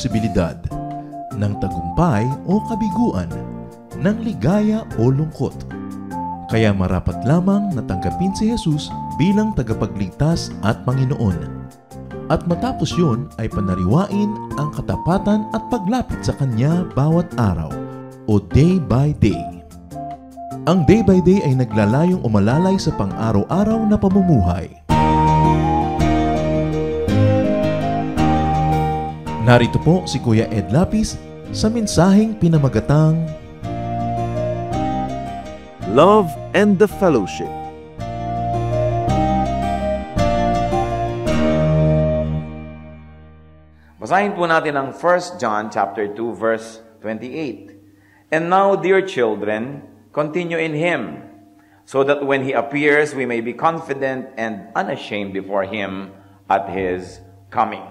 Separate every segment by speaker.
Speaker 1: posibilidad, ng tagumpay o kabiguan, ng ligaya o lungkot. Kaya marapat lamang na tanggapin si Jesus bilang tagapagligtas at Panginoon. At matapos yun ay panariwain ang katapatan at paglapit sa Kanya bawat araw o day by day. Ang day by day ay naglalayong umalalay sa pang-araw-araw na pamumuhay. Narito po si Kuya Ed Lapis sa mensaheng pinamagatang
Speaker 2: Love and the Fellowship.
Speaker 3: Basahin po natin ang 1 John chapter 2 verse 28. And now, dear children, continue in Him, so that when He appears, we may be confident and unashamed before Him at His coming.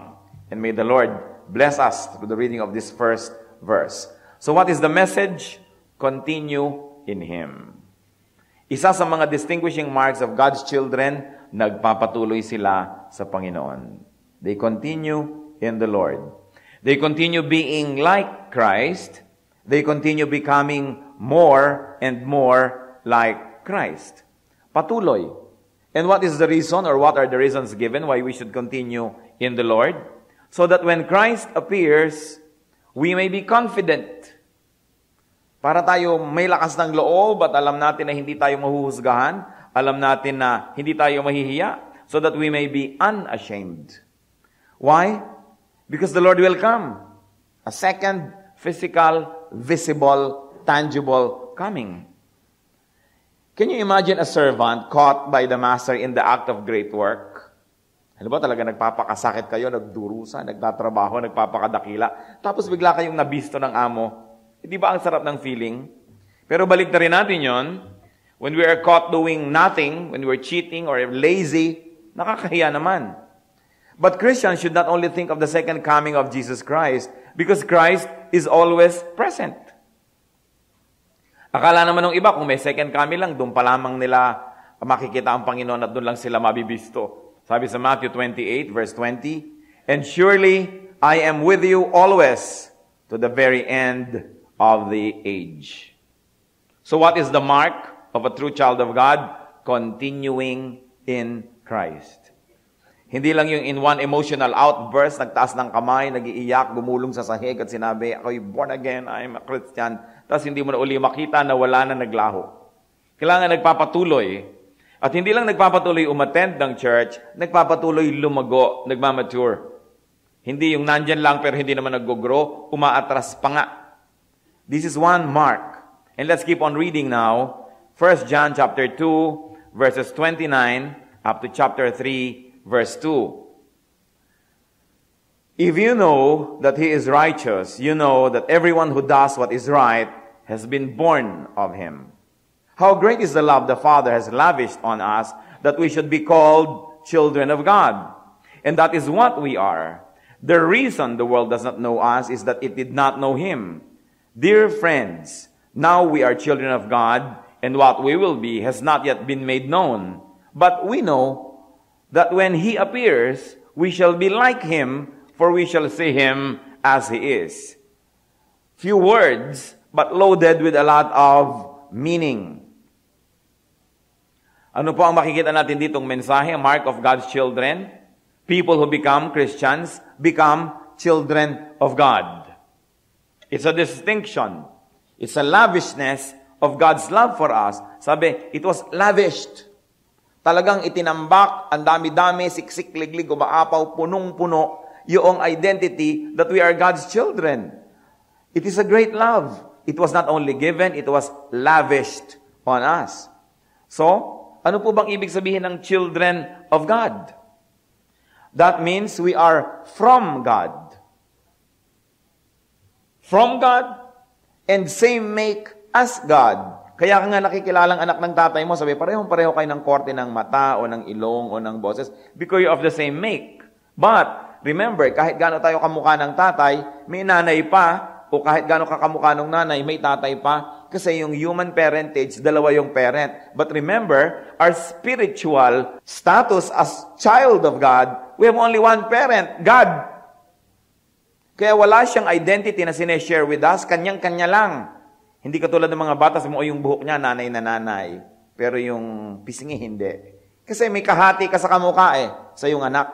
Speaker 3: And may the Lord bless us through the reading of this first verse. So what is the message? Continue in Him. Isa sa mga distinguishing marks of God's children, nagpapatuloy sila sa Panginoon. They continue in the Lord. They continue being like Christ. They continue becoming more and more like Christ. Patuloy. And what is the reason, or what are the reasons given why we should continue in the Lord? So that when Christ appears, we may be confident. Para tayo may lakas ng loob at alam natin na hindi tayo mahuhusgahan, alam natin na hindi tayo mahihiya, so that we may be unashamed. Why? Because the Lord will come. A second physical, visible, tangible coming. Can you imagine a servant caught by the master in the act of great work? Ano ba talaga nagpapakasakit kayo, nagdurusa, nagtatrabaho, nagpapakadakila, tapos bigla kayong nabisto ng amo? Hindi ba ang sarap ng feeling? Pero balik na rin natin yon. When we are caught doing nothing, when we are cheating or lazy, nakakahiya naman. But Christians should not only think of the second coming of Jesus Christ, because Christ is always present. Akala naman ng iba, kung may second coming lang, doon pa lamang nila makikita ang Panginoon at doon lang sila mabibisto. Sabi sa Matthew 28, verse 20, And surely I am with you always to the very end of the age. So what is the mark of a true child of God? Continuing in Christ. Hindi lang yung in one emotional outburst, nagtaas ng kamay, nag-iiyak, gumulong sa sahig at sinabi, ako'y born again, I'm a Christian. Tapos hindi mo na uli makita na wala na naglaho. Kailangan nagpapatuloy. At hindi lang nagpapatuloy umattend ng church, nagpapatuloy lumago, nagmamature. Hindi yung nandyan lang pero hindi naman nag-grow, umaatras pa nga. This is one mark. And let's keep on reading now. 1 John chapter 2, verses 29 up to chapter 3, verse 2. If you know that He is righteous, you know that everyone who does what is right has been born of Him. How great is the love the Father has lavished on us, that we should be called children of God. And that is what we are. The reason the world does not know us is that it did not know Him. Dear friends, now we are children of God, and what we will be has not yet been made known. But we know that when He appears, we shall be like Him, for we shall see Him as He is. Few words, but loaded with a lot of meaning. Ano po ang makikita natin ditong mensahe, mark of God's children? People who become Christians become children of God. It's a distinction. It's a lavishness of God's love for us. Sabi, it was lavished. Talagang itinambak, ang dami-dami, siksik, liglig, umaapaw, punong-puno, yung identity that we are God's children. It is a great love. It was not only given, it was lavished on us. So, ano po bang ibig sabihin ng children of God? That means we are from God. From God, and same make as God. Kaya ka nga nakikilalang anak ng tatay mo, sabi, parehong-pareho kayo ng korte ng mata, o ng ilong, o ng boses, because you're of the same make. But, remember, kahit gaano tayo kamukha ng tatay, may nanay pa, o kahit gaano kakamukha ng nanay, may tatay pa, kasi yung human parentage, dalawa yung parent. But remember, our spiritual status as child of God, we have only one parent, God. Kaya wala siyang identity na sineshare with us, kanyang-kanya lang. Hindi katulad ng mga bata, mo yung buhok niya, nanay na nanay. Pero yung pisngi, hindi. Kasi may kahati ka sa kamukha sa iyong anak.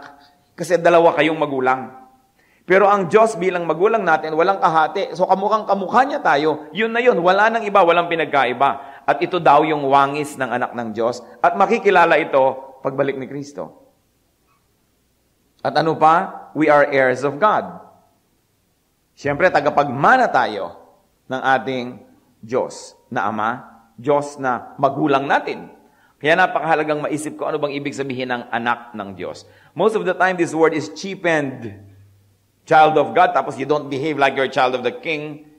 Speaker 3: Kasi dalawa kayong magulang. Pero ang Diyos bilang magulang natin, walang kahati. So kamukhang kamukha niya tayo, yun na yun. Wala nang iba, walang pinagkaiba. At ito daw yung wangis ng anak ng Diyos. At makikilala ito pagbalik ni Kristo. At ano pa? We are heirs of God. Siyempre, tagapagmana tayo ng ating Diyos na Ama, Diyos na magulang natin. Kaya napakahalagang maisip ko ano bang ibig sabihin ng anak ng Diyos. Most of the time, this word is cheapened. Child of God, tapos you don't behave like you're a child of the King.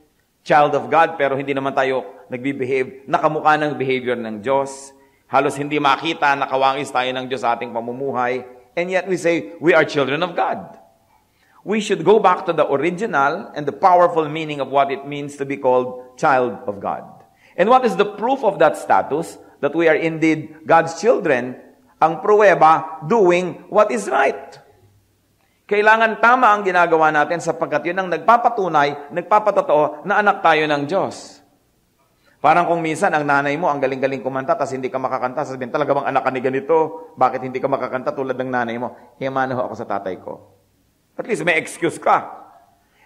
Speaker 3: Child of God, pero hindi naman tayo nagbibehave, nakamukha ng behavior ng Diyos. Halos hindi makita, nakawangis tayo ng Diyos sa ating pamumuhay. And yet we say, we are children of God. We should go back to the original and the powerful meaning of what it means to be called child of God. And what is the proof of that status? That we are indeed God's children. Ang pruweba, doing what is right. Kailangan tama ang ginagawa natin sapagkat yun ang nagpapatunay, nagpapatotoo na anak tayo ng Diyos. Parang kung minsan ang nanay mo ang galing-galing kumanta tapos hindi ka makakanta, sabihin talaga bang anak ka ni ganito? Bakit hindi ka makakanta tulad ng nanay mo? Hiyamano ako sa tatay ko. At least may excuse ka.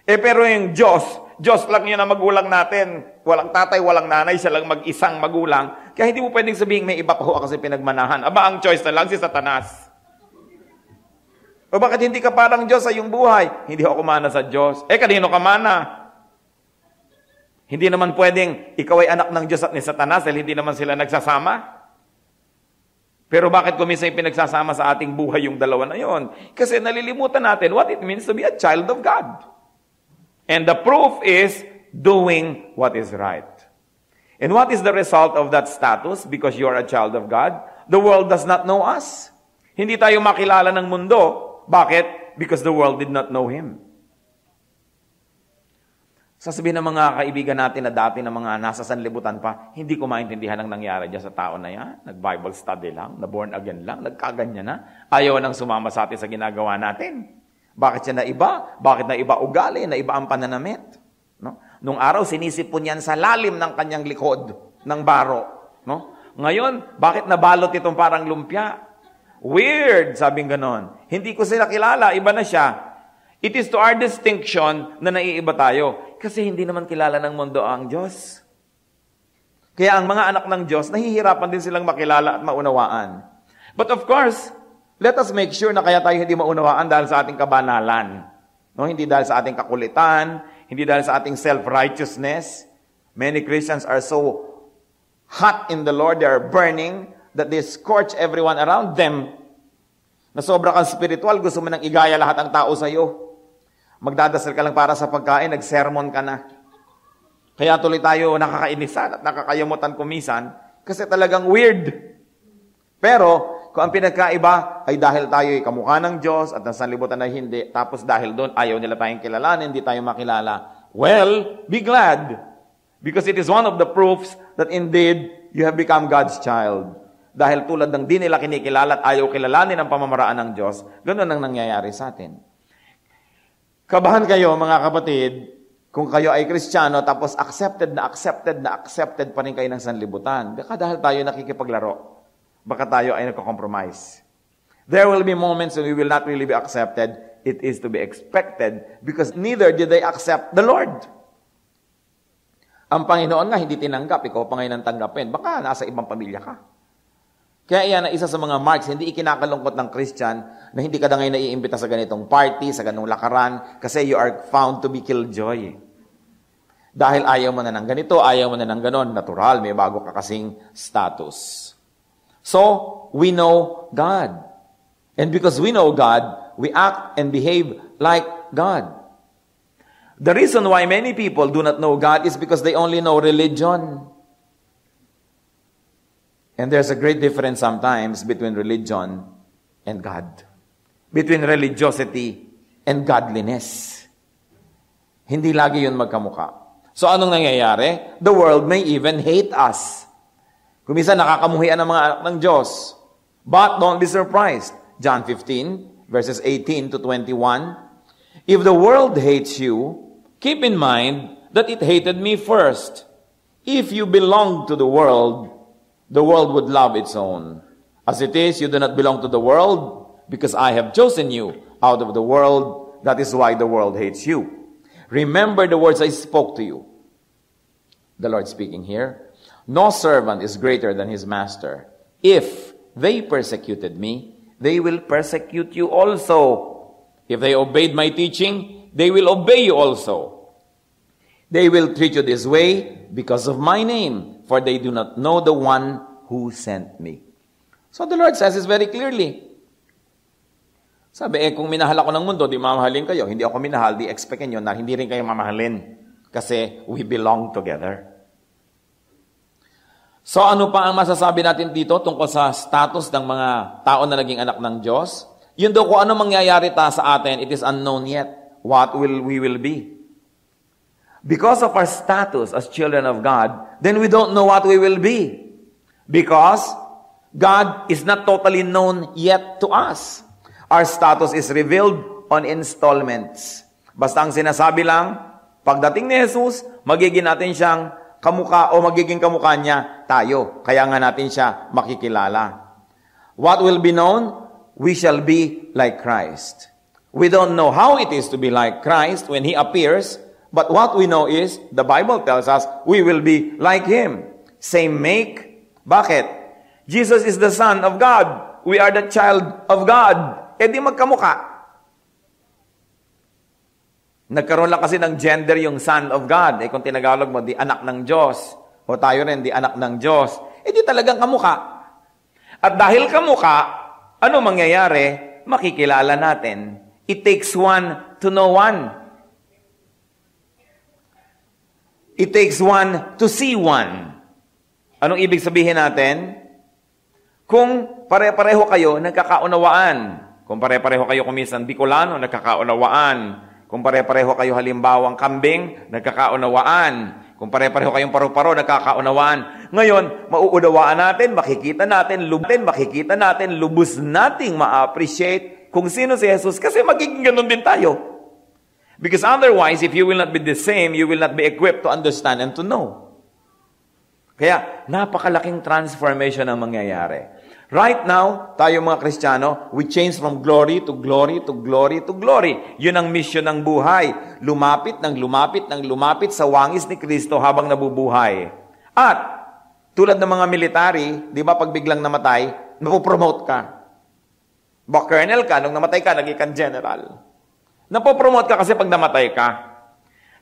Speaker 3: Pero yung Diyos lang yun ang magulang natin. Walang tatay, walang nanay, siya lang mag-isang magulang. Kaya hindi mo pwedeng sabihin may iba pa ho ako sa pinagmanahan. Aba, ang choice na lang si Satanas. O bakit hindi ka parang Diyos sa iyong buhay? Hindi ako kumana sa Diyos. Kanino ka mana? Hindi naman pwedeng ikaw ay anak ng Diyos at ni Satanas dahil hindi naman sila nagsasama. Pero bakit kuminsan pinagsasama sa ating buhay yung dalawa na yon? Kasi nalilimutan natin what it means to be a child of God. And the proof is doing what is right. And what is the result of that status? Because you are a child of God, the world does not know us. Hindi tayo makilala ng mundo. Bakit? Because the world did not know Him. Sasabihin ng mga kaibigan natin na dati na mga nasa sanlibutan pa, hindi ko maintindihan ang nangyari dyan sa tao na yan. Nag-Bible study lang, na-born again lang, nagkaganyan na. Ayaw nang sumama sa atin sa ginagawa natin. Bakit siya na iba? Bakit na iba ugali? Na iba ang pananamit? No? Nung araw, sinisipon yan sa lalim ng kanyang likod, ng baro. No? Ngayon, bakit nabalot itong parang lumpia? Weird, sabing ganon. Hindi ko sila kilala, iba na siya. It is to our distinction na naiiba tayo. Kasi hindi naman kilala ng mundo ang Diyos. Kaya ang mga anak ng Diyos, nahihirapan din silang makilala at maunawaan. But of course, let us make sure na kaya tayo hindi maunawaan dahil sa ating kabanalan. No? Hindi dahil sa ating kakulitan, hindi dahil sa ating self-righteousness. Many Christians are so hot in the Lord, they are burning, that they scorch everyone around them. Na sobra kang spiritual, gusto mo nang igaya lahat ang tao sa iyo. Magdadasal ka lang para sa pagkain, nag-sermon ka na. Kaya tuloy tayo nakakainisan at nakakayamutan kumisan kasi talagang weird. Pero kung ang pinagkaiba ay dahil tayo ay kamukha ng Diyos at nasa libutan na hindi, tapos dahil doon ayaw nila tayong kilalanin, hindi tayo makilala. Well, be glad. Because it is one of the proofs that indeed you have become God's child. Dahil tulad ng di nila kinikilala at ayaw kilalanin ang pamamaraan ng Diyos, ganoon ang nangyayari sa atin. Kabahan kayo, mga kapatid, kung kayo ay Kristiyano, tapos accepted pa rin kayo ng sanlibutan. Baka dahil tayo nakikipaglaro. Baka tayo ay nagko-compromise. There will be moments when we will not really be accepted. It is to be expected because neither did they accept the Lord. Ang Panginoon nga hindi tinanggap, ikaw pa ngayon ang tanggapin. Baka nasa ibang pamilya ka. Kaya yan ang isa sa mga marks, hindi ikinakalungkot ng Christian na hindi ka na ngayon naiimbita sa ganitong party, sa ganitong lakaran, kasi you are found to be killjoy. Dahil ayaw mo na ng ganito, ayaw mo na ng ganon, natural, may bago ka kasing status. So, we know God. And because we know God, we act and behave like God. The reason why many people do not know God is because they only know religion. And there's a great difference sometimes between religion and God. Between religiosity and godliness. Hindi lagi yun magkamukha. So anong nangyayari? The world may even hate us. Kuminsan nakakamuhian ang mga anak ng Diyos. But don't be surprised. John 15, verses 18 to 21. If the world hates you, keep in mind that it hated me first. If you belong to the world would love its own. As it is, you do not belong to the world, because I have chosen you out of the world. That is why the world hates you. Remember the words I spoke to you. The Lord speaking here. No servant is greater than his master. If they persecuted me, they will persecute you also. If they obeyed my teaching, they will obey you also. They will treat you this way because of my name, for they do not know the one who sent me. So the Lord says this very clearly. Sabi, kung minahal ako ng mundo, di mamahalin kayo. Hindi ako minahal, di expectin nyo na hindi rin kayo mamahalin. Kasi we belong together. So ano pa ang masasabi natin dito tungkol sa status ng mga tao na naging anak ng Diyos? Yun daw kung ano mangyayari sa atin, it is unknown yet. What we will be? Because of our status as children of God, then we don't know what we will be. Because God is not totally known yet to us. Our status is revealed on installments. Basta ang sinasabi lang, pagdating ni Jesus, magiging natin siyang kamukha o magiging kamukha niya tayo. Kaya nga natin siya makikilala. What will be known? We shall be like Christ. We don't know how it is to be like Christ when He appears, but what we know is, the Bible tells us, we will be like Him. Same make. Bakit? Jesus is the Son of God. We are the child of God. Di magkamukha. Nagkaroon lang kasi ng gender yung Son of God. Kung tinagalog mo, di anak ng Diyos. O tayo rin, di anak ng Diyos. Di talagang kamukha. At dahil kamukha, ano mangyayari? Makikilala natin. It takes one to know one. It takes one to see one. Anong ibig sabihin natin? Kung pare-pareho kayo, nagkakaunawaan. Kung pare-pareho kayo kumisan Bicolano, nagkakaunawaan. Kung pare-pareho kayo halimbawang kambing, nagkakaunawaan. Kung pare-pareho kayong paru-paro, nagkakaunawaan. Ngayon, mauunawaan natin, makikita natin, lubos nating ma-appreciate kung sino si Jesus kasi magiging ganun din tayo. Because otherwise, if you will not be the same, you will not be equipped to understand and to know. Kaya, napakalaking transformation ang mangyayari. Right now, tayo mga Kristiyano, we change from glory to glory to glory to glory. Yun ang mission ng buhay. Lumapit sa wangis ni Kristo habang nabubuhay. At, tulad ng mga military, di ba pag biglang namatay, napopromote ka. Ba, colonel ka, nung namatay ka, naging kang general. Napopromote ka kasi pag namatay ka.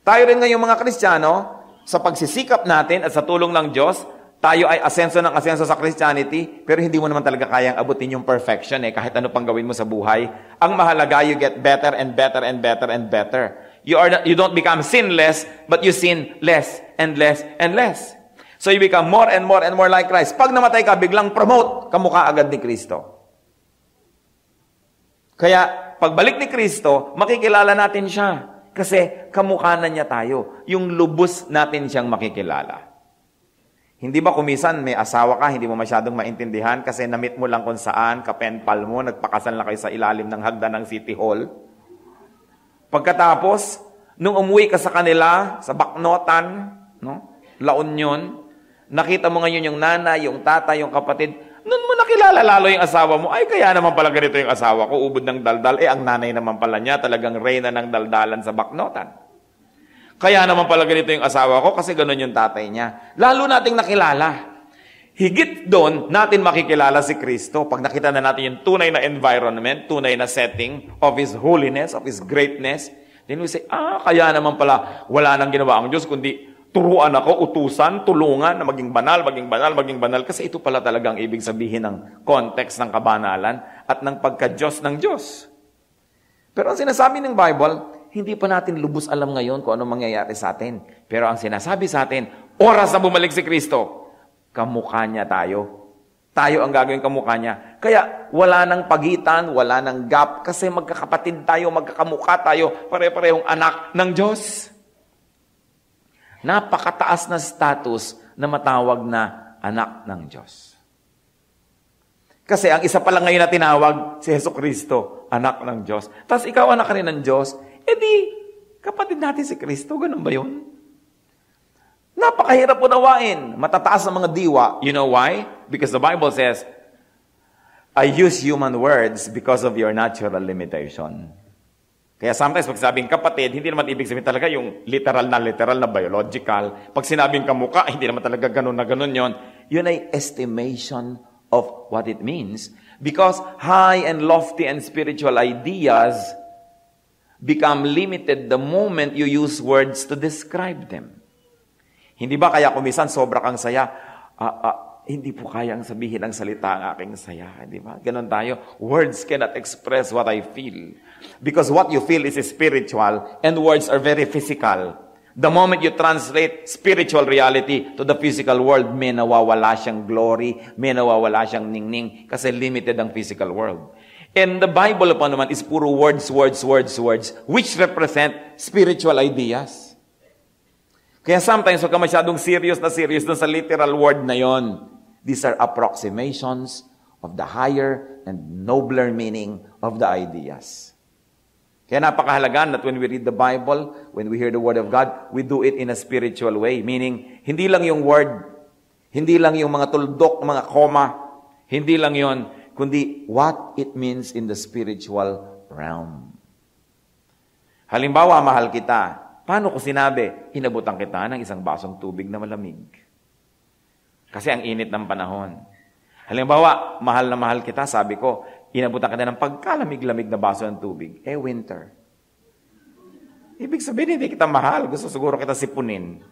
Speaker 3: Tayo rin ngayong mga Kristiyano, sa pagsisikap natin at sa tulong ng Diyos, tayo ay asenso sa Christianity, pero hindi mo naman talaga kayang abutin yung perfection kahit ano pang gawin mo sa buhay. Ang mahalaga, you get better and better and better and better. You don't become sinless, but you sin less and less and less. So you become more and more and more like Christ. Pag namatay ka, biglang promote, kamukha agad ni Kristo. Kaya, pagbalik ni Kristo, makikilala natin siya. Kasi kamukha na niya tayo. Yung lubos natin siyang makikilala. Hindi ba kumisan may asawa ka, hindi mo masyadong maintindihan kasi na-meet mo lang kung saan, kapenpal mo, nagpakasal na kayo sa ilalim ng hagdan ng City Hall. Pagkatapos, nung umuwi ka sa kanila, sa Baknotan, La Union, nakita mo ngayon yung nanay, yung tatay, yung kapatid, nun mo nakilala lalo yung asawa mo, ay kaya naman pala ganito yung asawa ko, ubod ng daldal, ang nanay naman pala niya, talagang reyna ng daldalan sa Baknotan. Kaya naman pala ganito yung asawa ko kasi ganun yung tatay niya. Lalo nating nakilala. Higit doon, natin makikilala si Kristo. Pag nakita na natin yung tunay na environment, tunay na setting of His holiness, of His greatness, then we say, kaya naman pala wala nang ginawa ang Diyos, kundi turuan ako, utusan, tulungan na maging banal, maging banal, maging banal. Kasi ito pala talagang ibig sabihin ng context ng kabanalan at ng pagka-Diyos ng Diyos. Pero ang sinasabi ng Bible, hindi pa natin lubos alam ngayon kung ano mangyayari sa atin. Pero ang sinasabi sa atin, oras na bumalik si Kristo, kamukha niya tayo. Tayo ang gagawin kamukha niya. Kaya wala nang pagitan, wala nang gap, kasi magkakapatid tayo, magkakamukha tayo, pare-parehong anak ng Diyos. Napakataas na status na matawag na anak ng Diyos. Kasi ang isa pa lang ngayon na tinawag, si Jesucristo, anak ng Diyos. Tapos ikaw anak ka rin ng Diyos, kapatid natin si Kristo, ganun ba yun? Napakahirap unawain. Matataas ang mga diwa. You know why? Because the Bible says, I use human words because of your natural limitation. Kaya sometimes pag sabing kapatid, hindi naman ibig sabihin talaga yung literal na biological. Pag sinabing kamukha, hindi naman talaga ganun na ganun yon. Yun ay estimation of what it means. Because high and lofty and spiritual ideas become limited the moment you use words to describe them. Hindi ba kaya kumisan sobra kang saya, hindi po kayang sabihin ang salita ang aking saya. Di ba? Ganon tayo. Words cannot express what I feel. Because what you feel is spiritual and words are very physical. The moment you translate spiritual reality to the physical world, may nawawala siyang glory, may nawawala siyang ningning kasi limited ang physical world. And the Bible pa naman is puro words, which represent spiritual ideas. Kaya sometimes, huwag ka masyadong serious dun sa literal word na yon. These are approximations of the higher and nobler meaning of the ideas. Kaya napakahalaga that when we read the Bible, when we hear the Word of God, we do it in a spiritual way. Meaning, hindi lang yung word, hindi lang yung mga tuldok, mga comma, hindi lang yon, kundi what it means in the spiritual realm. Halimbawa, mahal kita. Paano ko sinabi, inabutan kita ng isang basong tubig na malamig? Kasi ang init ng panahon. Halimbawa, mahal na mahal kita, sabi ko, inabutan kita ng pagkalamig-lamig na baso ng tubig. Winter. Ibig sabihin, hindi kita mahal. Gusto siguro kita sipunin.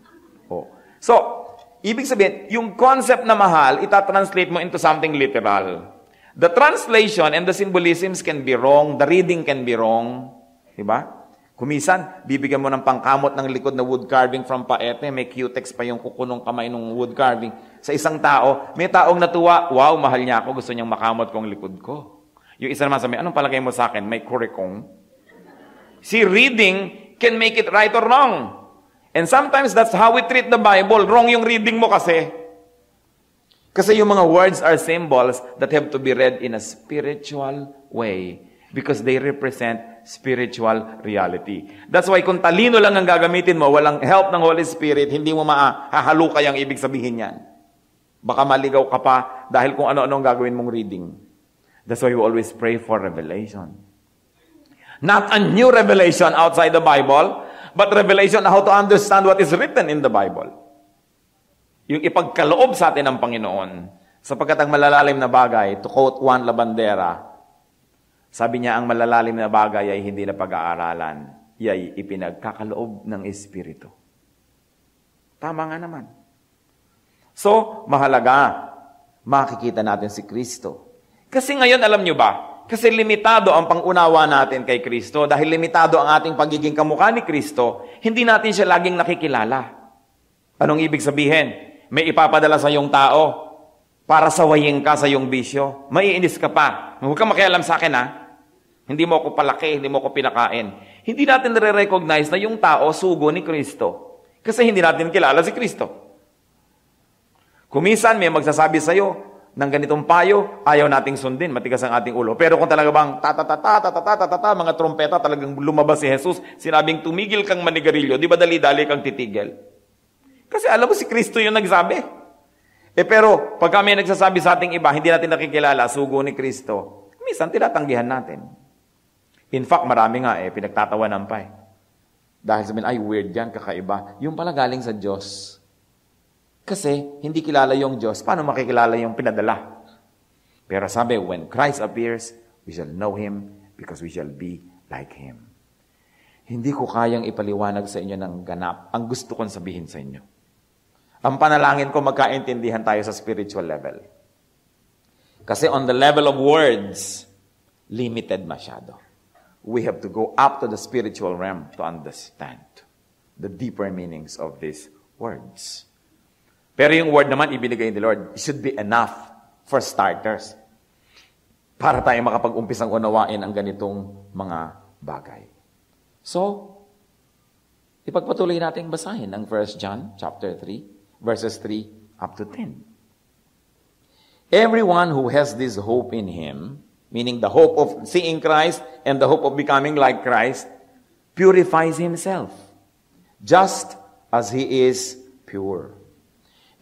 Speaker 3: So, ibig sabihin, yung concept na mahal, itatranslate mo into something literal. The translation and the symbolisms can be wrong. The reading can be wrong. Diba? Kumisan, bibigyan mo ng pangkamot ng likod na wood carving from Paete, may cutex pa yung kukunong kamay ng wood carving. Sa isang tao, may taong natuwa, wow, mahal niya ako, gusto niyang makamot ko ang likod ko. Yung isa naman sabi, anong palagay mo sa akin? May kurikong. See, reading can make it right or wrong. And sometimes that's how we treat the Bible. Wrong yung reading mo kasi. Kasi yung mga words are symbols that have to be read in a spiritual way because they represent spiritual reality. That's why kung talino lang ang gagamitin mo, walang help ng Holy Spirit, hindi mo mahahalukay ang ibig sabihin yan. Baka maligaw ka pa dahil kung ano-ano ang gagawin mong reading. That's why we always pray for revelation. Not a new revelation outside the Bible, but revelation how to understand what is written in the Bible. Yung ipagkaloob sa atin ng Panginoon, sapagkat ang malalalim na bagay, to quote Juan Labandera, sabi niya, ang malalalim na bagay ay hindi na pag-aaralan. Iya'y ipinagkakaloob ng Espiritu. Tama nga naman. So, mahalaga, makikita natin si Kristo. Kasi ngayon, alam nyo ba, kasi limitado ang pangunawa natin kay Kristo, dahil limitado ang ating pagiging kamukha ni Kristo, hindi natin siya laging nakikilala. Anong ibig sabihin? May ipapadala sa iyong tao para sawayin ka sa iyong bisyo. Maiinis ka pa. Huwag kang makialam sa akin, ha? Hindi mo ako palaki, hindi mo ako pinakain. Hindi natin nare-recognize na yung tao sugo ni Kristo. Kasi hindi natin kilala si Kristo. Kumisan may magsasabi sa iyo ng ganitong payo, ayaw nating sundin, matigas ang ating ulo. Pero kung talaga bang mga trompeta talagang lumabas si Jesus, sinabing tumigil kang manigarilyo, di ba dali-dali kang titigil? Kasi alam mo si Kristo yung nagsabi. Pero pag kami nagsasabi sa ating iba, hindi natin nakikilala, sugo ni Kristo, minsan tinatanggihan natin. In fact, marami nga pinagtatawanan pa Dahil sabihin, ay weird yan, kakaiba. Yung pala galing sa Diyos. Kasi hindi kilala yung Diyos. Paano makikilala yung pinadala? Pero sabi, when Christ appears, we shall know Him because we shall be like Him. Hindi ko kayang ipaliwanag sa inyo ng ganap ang gusto kong sabihin sa inyo. Ang panalangin ko, magkaintindihan tayo sa spiritual level. Kasi on the level of words, limited masyado. We have to go up to the spiritual realm to understand the deeper meanings of these words. Pero yung word naman ibinigay ni Lord, it should be enough for starters para tayo makapag-umpisang unawain ang ganitong mga bagay. So, ipagpatuloy natin basahin ang 1 John chapter 3, verses 3 up to 10. Everyone who has this hope in Him, meaning the hope of seeing Christ and the hope of becoming like Christ, purifies himself, just as he is pure.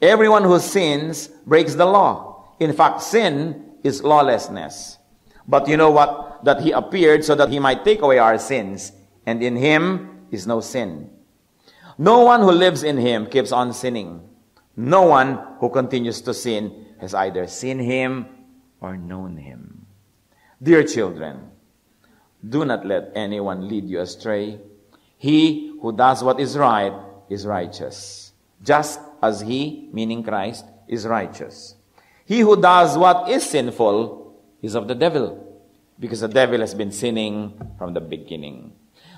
Speaker 3: Everyone who sins breaks the law. In fact, sin is lawlessness. But you know what? That he appeared so that he might take away our sins, and in him is no sin. No one who lives in him keeps on sinning. No one who continues to sin has either seen him or known him. Dear children, do not let anyone lead you astray. He who does what is right is righteous, just as he, meaning Christ, is righteous. He who does what is sinful is of the devil, because the devil has been sinning from the beginning.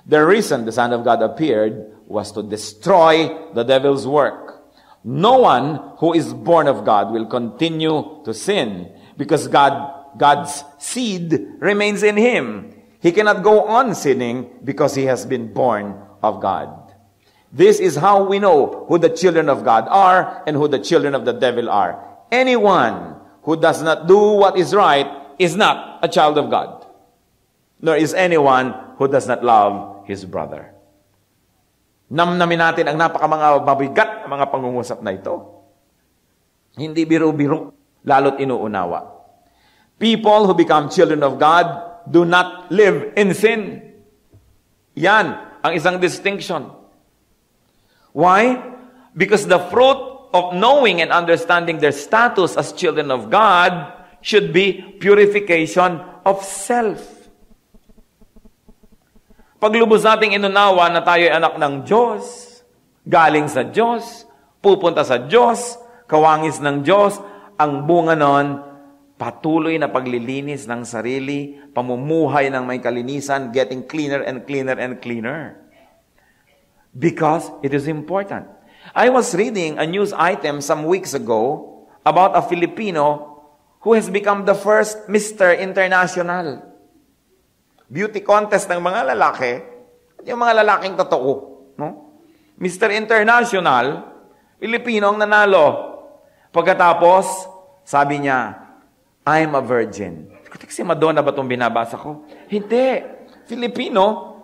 Speaker 3: The reason the Son of God appeared was to destroy the devil's work. No one who is born of God will continue to sin, because God's seed remains in him. He cannot go on sinning because he has been born of God. This is how we know who the children of God are and who the children of the devil are. Anyone who does not do what is right is not a child of God, nor is anyone who does not love his brother. Namnamin natin ang mga mabigat mga pangungusap na ito. Hindi biro-biro, lalo't inuunawa. People who become children of God do not live in sin. Yan ang isang distinction. Why? Because the fruit of knowing and understanding their status as children of God should be purification of self. Paglubos nating inunawa na tayo ay anak ng Diyos, galing sa Diyos, pupunta sa Diyos, kawangis ng Diyos, ang bunga nun, patuloy na paglilinis ng sarili, pamumuhay ng may kalinisan, getting cleaner and cleaner and cleaner. Because it is important. I was reading a news item some weeks ago about a Filipino who has become the first Mr. International. Beauty contest ng mga lalaki, yung mga lalaking totoo. No? Mr. International, Filipino ang nanalo. Pagkatapos, sabi niya, I'm a virgin. Si Madonna ba itong binabasa ko? Hindi. Filipino.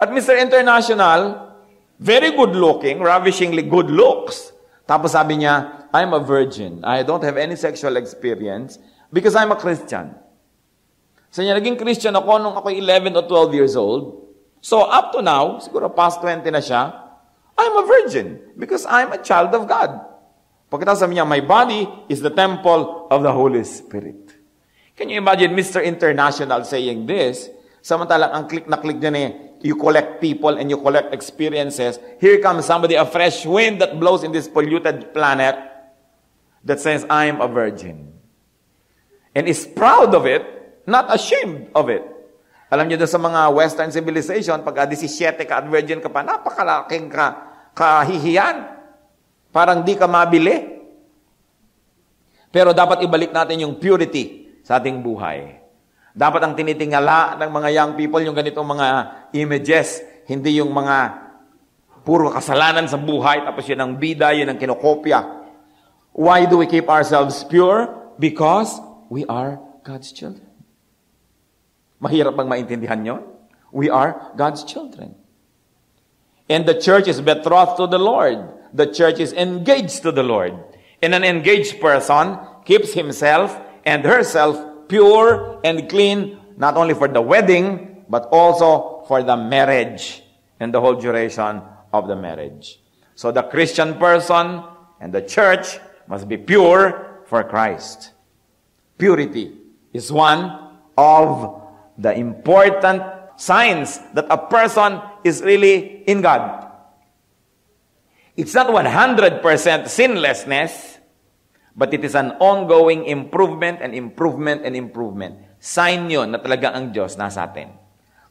Speaker 3: At Mr. International, very good looking, ravishingly good looks. Tapos sabi niya, I'm a virgin. I don't have any sexual experience because I'm a Christian. So niya, naging Christian ako nung ako 11 or 12 years old. So up to now, siguro past 20 na siya, I'm a virgin because I'm a child of God. Pagkatapos sabi niya, my body is the temple of the Holy Spirit. Can you imagine Mr. International saying this? Samantalang ang click na click dyan you collect people and you collect experiences. Here comes somebody, a fresh wind that blows in this polluted planet that says, I'm a virgin. And is proud of it, not ashamed of it. Alam niyo doon sa mga Western civilization, pag 17 ka at virgin ka pa, napakalaking kahihiyan. Parang di ka mabili. Pero dapat ibalik natin yung purity sa ating buhay. Dapat ang tinitingala ng mga young people, yung ganitong mga images, hindi yung mga puro kasalanan sa buhay, tapos yun ang bida, yun ang kinokopya. Why do we keep ourselves pure? Because we are God's children. Mahirap bang maintindihan yun? We are God's children. And the church is betrothed to the Lord. The church is engaged to the Lord. And an engaged person keeps himself and herself pure and clean, not only for the wedding, but also for the marriage and the whole duration of the marriage. So the Christian person and the church must be pure for Christ. Purity is one of the important signs that a person is really in God. It's not 100% sinlessness, but it is an ongoing improvement and improvement and improvement. Sign yun na talaga ang Diyos nasa atin.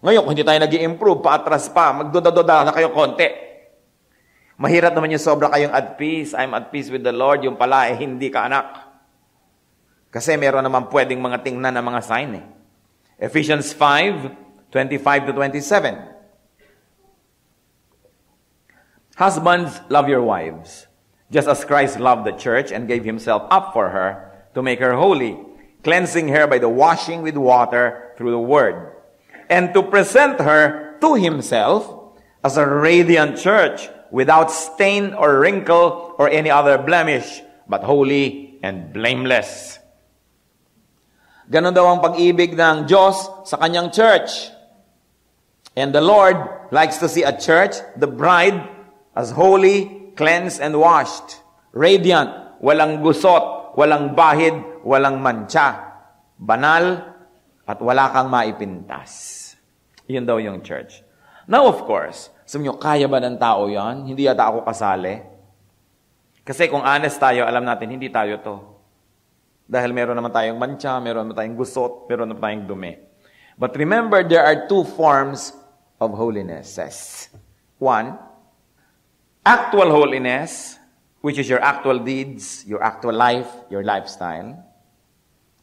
Speaker 3: Ngayon, kung hindi tayo nag-i-improve, paatras pa, magduda-duda na kayo konti. Mahirap naman yung sobra kayong at peace. I'm at peace with the Lord. Yung pala, hindi ka anak. Kasi meron naman pwedeng mga tingnan na mga sign Ephesians 5:25-27. Husbands, love your wives, just as Christ loved the church and gave himself up for her to make her holy, cleansing her by the washing with water through the word, and to present her to himself as a radiant church without stain or wrinkle or any other blemish, but holy and blameless. Ganon daw ang pag-ibig ng Diyos sa kanyang church. And the Lord likes to see a church, the bride, as holy, cleansed, and washed. Radiant, walang gusot, walang bahid, walang mancha. Banal, at wala kang maipintas. Yun daw yung church. Now, of course, sabi nyo, kaya ba ng tao yan? Hindi yata ako kasali. Kasi kung honest tayo, alam natin, hindi tayo to. Dahil meron naman tayong mancha, meron naman tayong gusot, meron naman tayong dumi. But remember, there are two forms of holiness. One, actual holiness, which is your actual deeds, your actual life, your lifestyle.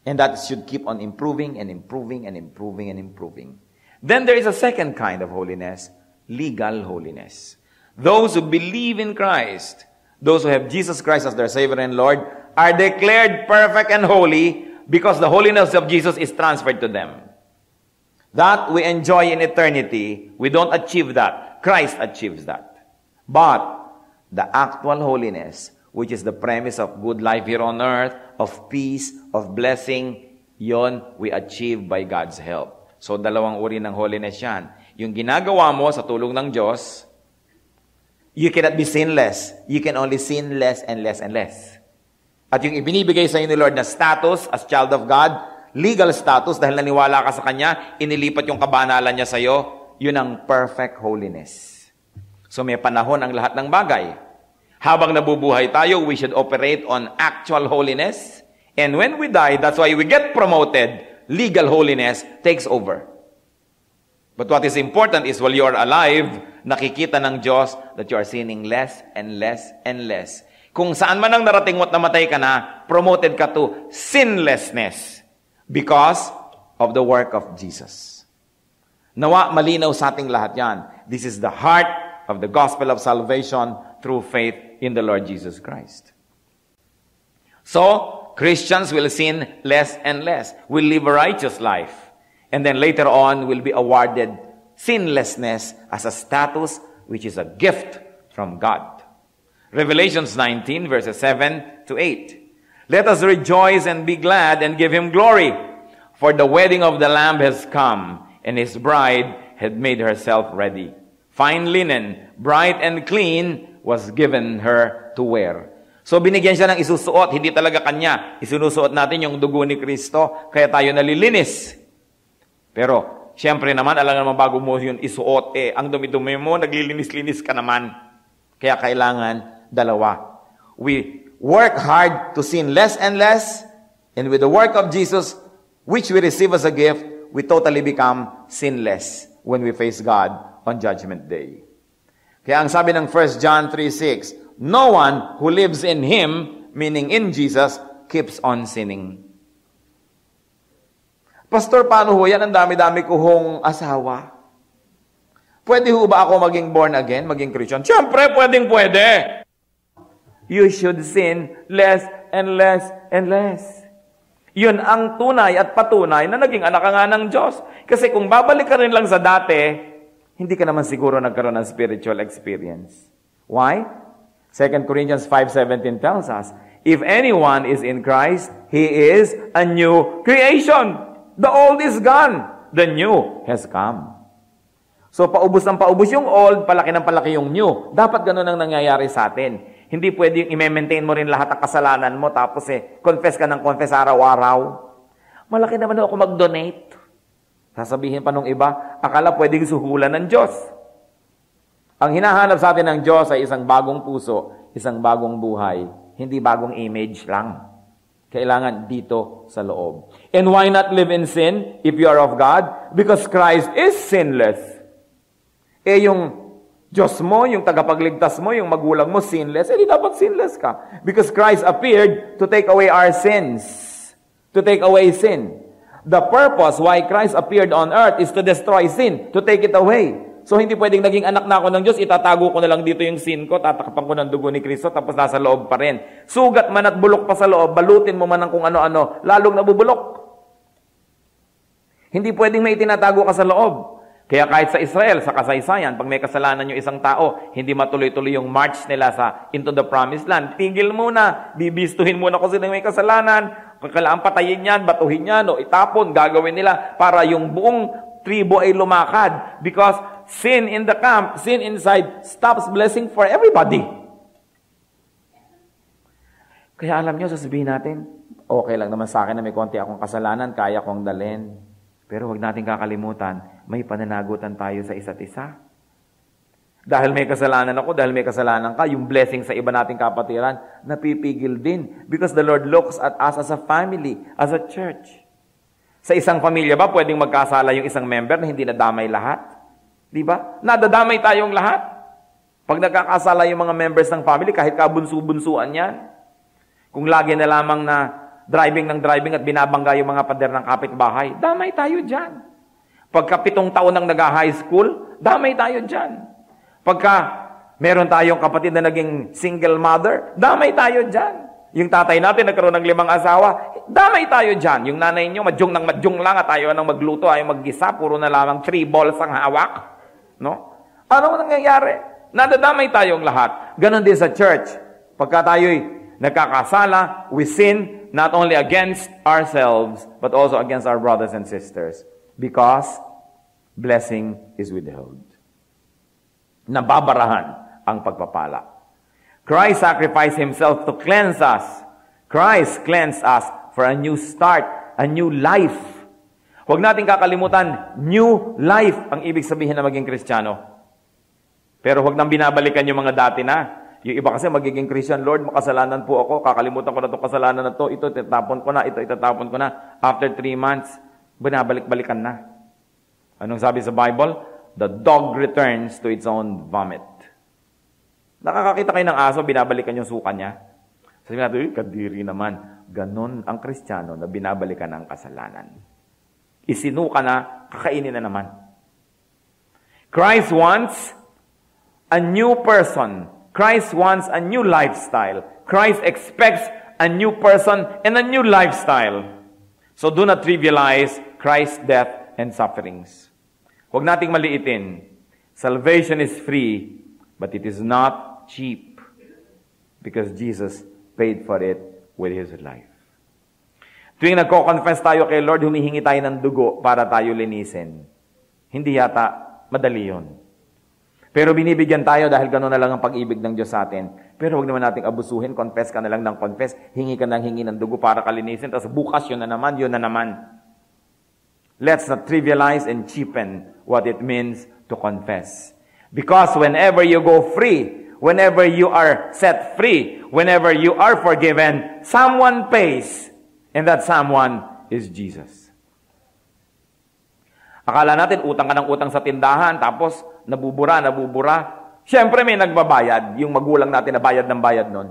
Speaker 3: And that should keep on improving and improving and improving and improving. Then there is a second kind of holiness, legal holiness. Those who believe in Christ, those who have Jesus Christ as their Savior and Lord, are declared perfect and holy because the holiness of Jesus is transferred to them. That we enjoy in eternity, we don't achieve that. Christ achieves that. But the actual holiness, which is the premise of good life here on earth, of peace, of blessing, yon we achieve by God's help. So, dalawang uri ng holiness yan. Yung ginagawa mo sa tulong ng Diyos, you cannot be sinless. You can only sin less and less and less. At yung ibinibigay sa inyo ni Lord na status as child of God, legal status, dahil naniwala ka sa Kanya, inilipat yung kabanalan niya sa iyo, yun ang perfect holiness. So, may panahon ang lahat ng bagay. Habang nabubuhay tayo, we should operate on actual holiness. And when we die, that's why we get promoted. Legal holiness takes over. But what is important is while you are alive, nakikita ng Diyos that you are sinning less and less and less. Kung saan man ang narating mo at namatay ka na, promoted ka to sinlessness because of the work of Jesus. Nawa, malinaw sa ating lahat yan. This is the heart of the gospel of salvation through faith in the Lord Jesus Christ. So, Christians will sin less and less, will live a righteous life, and then later on will be awarded sinlessness as a status which is a gift from God. Revelations 19 verses 7 to 8. Let us rejoice and be glad and give Him glory, for the wedding of the Lamb has come, and His bride had made herself ready. Fine linen, bright and clean, was given her to wear. So binigyan siya ng isusuot, hindi talaga kanya. Isinusuot natin yung dugo ni Kristo, kaya tayo nalilinis. Pero, siyempre naman, alam naman bago mo yun isuot, ang dumi-dumi mo, naglilinis-linis ka naman. Kaya kailangan dalawa. We work hard to sin less and less, and with the work of Jesus, which we receive as a gift, we totally become sinless when we face God on Judgment Day. Kaya ang sabi ng 1 John 3:6, no one who lives in Him, meaning in Jesus, keeps on sinning. Pastor, paano ho yan? Ang dami-dami ko hong asawa. Pwede ho ba ako maging born again, maging Christian? Siyempre, pwedeng-pwede. You should sin less and less and less. Yun ang tunay at patunay na naging anak ka nga ng Diyos. Kasi kung babalik ka rin lang sa dati, hindi ka naman siguro nagkaroon ng spiritual experience. Why? 2 Corinthians 5:17 tells us, if anyone is in Christ, he is a new creation. The old is gone. The new has come. So, paubos ng paubos yung old, palaki ng palaki yung new. Dapat ganun ang nangyayari sa atin. Hindi pwede yung i-maintain mo rin lahat ng kasalanan mo, tapos confess ka ng confess araw-araw. Malaki naman ako mag-donate. Sasabihin pa nung iba, akala pwedeng suhulan ng Diyos. Ang hinahanap sa atin ng Diyos ay isang bagong puso, isang bagong buhay, hindi bagong image lang. Kailangan dito sa loob. And why not live in sin if you are of God? Because Christ is sinless. Yung Diyos mo, yung tagapagligtas mo, yung magulang mo, sinless, di dapat sinless ka. Because Christ appeared to take away our sins. To take away sin. The purpose why Christ appeared on earth is to destroy sin, to take it away. So, hindi pwedeng naging anak na ako ng Diyos, itatago ko na lang dito yung sin ko, tatakapan ko ng dugo ni Kristo, tapos nasa loob pa rin. Sugat man at bulok pa sa loob, balutin mo man ng kung ano-ano, lalong nabubulok. Hindi pwedeng may itinatago ka sa loob. Kaya kahit sa Israel, sa kasaysayan, pag may kasalanan yung isang tao, hindi matuloy-tuloy yung march nila into the promised land. Tigil muna, bibistuhin muna kung sino may kasalanan, kailangan patayin yan, batuhin yan, o itapon, gagawin nila para yung buong tribo ay lumakad. Because sin in the camp, sin inside, stops blessing for everybody. Kaya alam nyo, sasabihin natin, okay lang naman sa akin na may konti akong kasalanan, kaya kong dalhin. Pero huwag natin kakalimutan, may pananagutan tayo sa isa't isa. Dahil may kasalanan ako, dahil may kasalanan ka, yung blessing sa iba nating kapatiran, napipigil din. Because the Lord looks at us as a family, as a church. Sa isang pamilya ba, pwedeng magkasala yung isang member na hindi nadamay lahat? Di ba? Nadadamay tayong lahat. Pag nagkakasala yung mga members ng family, kahit kabunsu-bunsuan yan. Kung lagi na lamang na driving at binabangga yung mga pader ng kapitbahay, damay tayo dyan. Pagka 7 taon nang nag-high school, damay tayo dyan. Pagka meron tayong kapatid na naging single mother, damay tayo dyan. Yung tatay natin nagkaroon ng 5 asawa, damay tayo dyan. Yung nanay nyo, madyong lang at ayaw nang magluto, ayaw maggisa, puro na lamang 3 balls ang hawak. No? Ano nangyayari? Nadadamay tayong lahat. Ganon din sa church. Pagka tayo'y nagkakasala, we sin not only against ourselves, but also against our brothers and sisters. Because blessing is withheld. Nababarahan ang pagpapala. Christ sacrificed Himself to cleanse us. Christ cleansed us for a new start, a new life. Huwag natin kakalimutan, new life ang ibig sabihin na maging Kristiyano. Pero huwag nang binabalikan yung mga dati na. Yung iba kasi magiging Christian, Lord, makasalanan po ako, kakalimutan ko na itong kasalanan na ito, itatapon ko na, ito itatapon ko na. After 3 months, binabalik-balikan na. Anong sabi sa Bible? The dog returns to its own vomit. Nakakakita kayo ng aso, binabalikan yung suka niya. Sabi natin, kadiri naman. Ganon ang Kristiyano na binabalikan ang kasalanan. Isinuka na, kakainin na naman. Christ wants a new person. Christ wants a new lifestyle. Christ expects a new person and a new lifestyle. So do not trivialize Christ's death and sufferings. Huwag nating maliitin. Salvation is free, but it is not cheap because Jesus paid for it with His life. Tuwing nagko-confess tayo kay Lord, humihingi tayo ng dugo para tayo linisin. Hindi yata madali yun. Pero binibigyan tayo dahil gano'n na lang ang pag-ibig ng Diyos sa atin. Pero huwag naman nating abusuhin, confess ka na lang ng confess, hingi ka ng dugo para kalinisin, tapos bukas yun na naman. Let's not trivialize and cheapen what it means to confess. Because whenever you go free, whenever you are set free, whenever you are forgiven, someone pays, and that someone is Jesus. Akala natin, utang ka ng utang sa tindahan, tapos nabubura. Siyempre may nagbabayad, yung magulang natin na bayad ng bayad nun.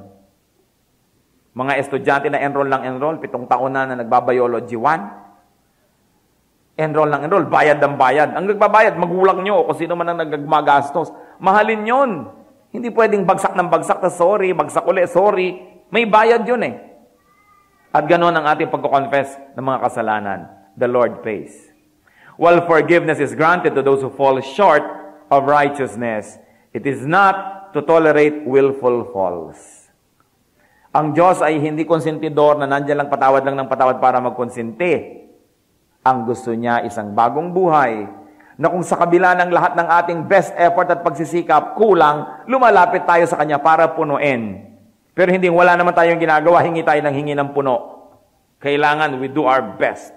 Speaker 3: Mga estudyante na enroll, 7 taon na nagbabiology 1, enroll, bayad ng bayad. Ang nagbabayad, magulang nyo, o kung sino man ang nagmagastos. Mahalin yon. Hindi pwedeng bagsak ng bagsak, sorry, bagsak ulit, sorry. May bayad yun eh. At ganoon ang ating pagko-confess ng mga kasalanan. The Lord pays. While forgiveness is granted to those who fall short of righteousness, it is not to tolerate willful falls. Ang Diyos ay hindi konsentidor na nandiyan lang patawad para magkonsente. Ang gusto niya isang bagong buhay na kung sa kabila ng lahat ng ating best effort at pagsisikap, kulang, lumalapit tayo sa Kanya para punuin. Pero hindi, wala naman tayong ginagawa, hingi ng puno. Kailangan we do our best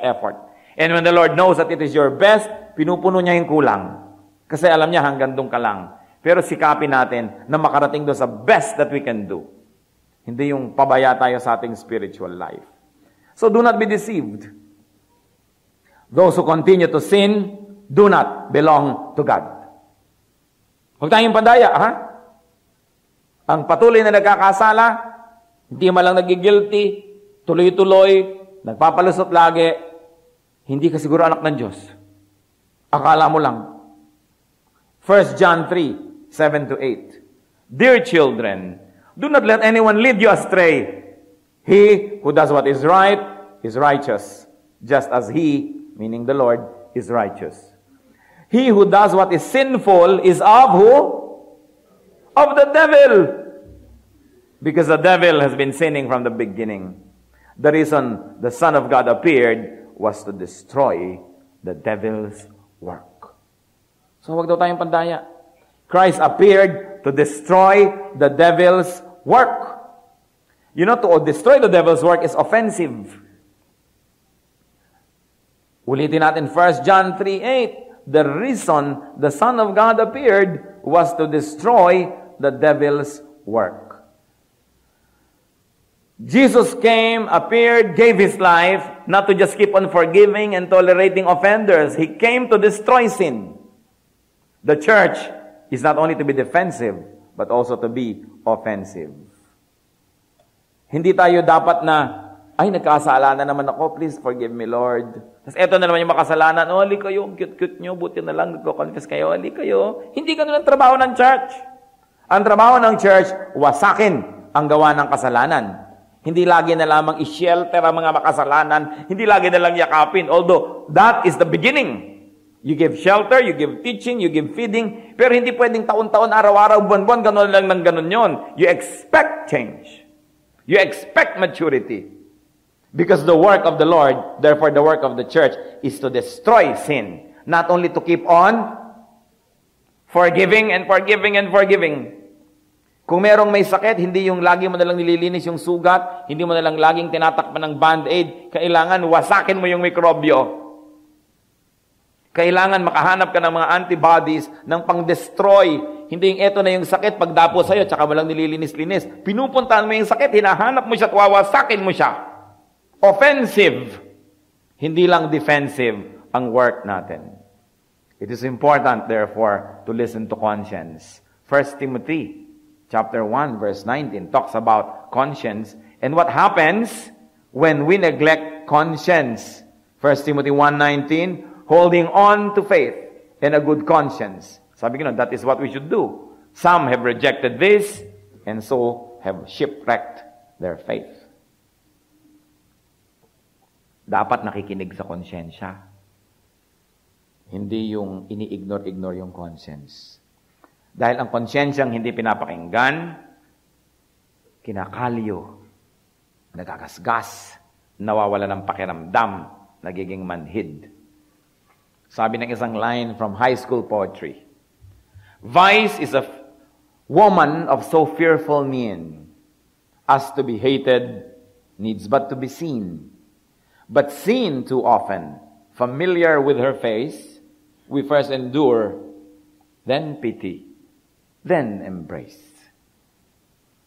Speaker 3: effort. And when the Lord knows that it is your best, pinupuno niya yung kulang. Kasi alam niya hanggang doon ka lang. Pero sikapin natin na makarating doon sa best that we can do. Hindi yung pabaya tayo sa ating spiritual life. So do not be deceived. Those who continue to sin do not belong to God. Huwag tayong pandaya, ha? Ang patuloy na nagkakasala, hindi man lang nagigilty, tuloy-tuloy, nagpapalusot lagi, hindi ka siguro anak ng Diyos. Akala mo lang. 1 John 3, 7-8. Dear children, do not let anyone lead you astray. He who does what is right is righteous, just as He, meaning the Lord, is righteous. He who does what is sinful is of who? Of the devil. Because the devil has been sinning from the beginning. The reason the Son of God appeared was to destroy the devil's work. So huwag daw tayong pandaya. Christ appeared to destroy the devil's work. You know, to destroy the devil's work is offensive. Ulitin natin 1 John 3:8. The reason the Son of God appeared was to destroy the devil's work. Jesus came, appeared, gave His life, not to just keep on forgiving and tolerating offenders. He came to destroy sin. The church is not only to be defensive, but also to be offensive. Hindi tayo dapat na, ay, nagkasala na naman ako, please forgive me, Lord. Tapos eto na naman yung makasalanan, oli kayo, cute-cute nyo, buti na lang, nagko-confess kayo, oli kayo. Hindi ganun ang trabaho ng church. Ang trabaho ng church, wasakin ang gawa ng kasalanan. Hindi lagi na lamang i-shelter ang mga makasalanan, hindi lagi na lang yakapin, although that is the beginning. You give shelter, you give teaching, you give feeding, pero hindi pwedeng taon-taon, araw-araw, buwan-buwan, ganun lang ng ganun yon. You expect change. You expect maturity. Because the work of the Lord, therefore the work of the church, is to destroy sin. Not only to keep on forgiving and forgiving and forgiving. Kung merong may sakit, hindi yung lagi mo nalang nililinis yung sugat, hindi mo nalang laging tinatakpan ng band-aid, kailangan wasakin mo yung mikrobyo. Kailangan makahanap ka ng mga antibodies ng pang-destroy. Hindi yung eto na yung sakit, pagdapo sa'yo, tsaka mo lang nililinis-linis. Pinupuntahan mo yung sakit, hinahanap mo siya at wawasakin mo siya. Offensive, hindi lang defensive ang work natin. It is important, therefore, to listen to conscience. 1 Timothy chapter 1, verse 19 talks about conscience and what happens when we neglect conscience. 1 Timothy 1:19, holding on to faith and a good conscience. Sabi ko na, that is what we should do. Some have rejected this and so have shipwrecked their faith. Dapat nakikinig sa konsyensya. Hindi yung ini-ignore yung conscience. Dahil ang konsyensyang hindi pinapakinggan, kinakalyo, nagagasgas, nawawala ng pakiramdam, nagiging manhid. Sabi ng isang line from high school poetry, vice is a woman of so fearful mien, as to be hated needs but to be seen. But seen too often, familiar with her face, we first endure, then pity, then embrace.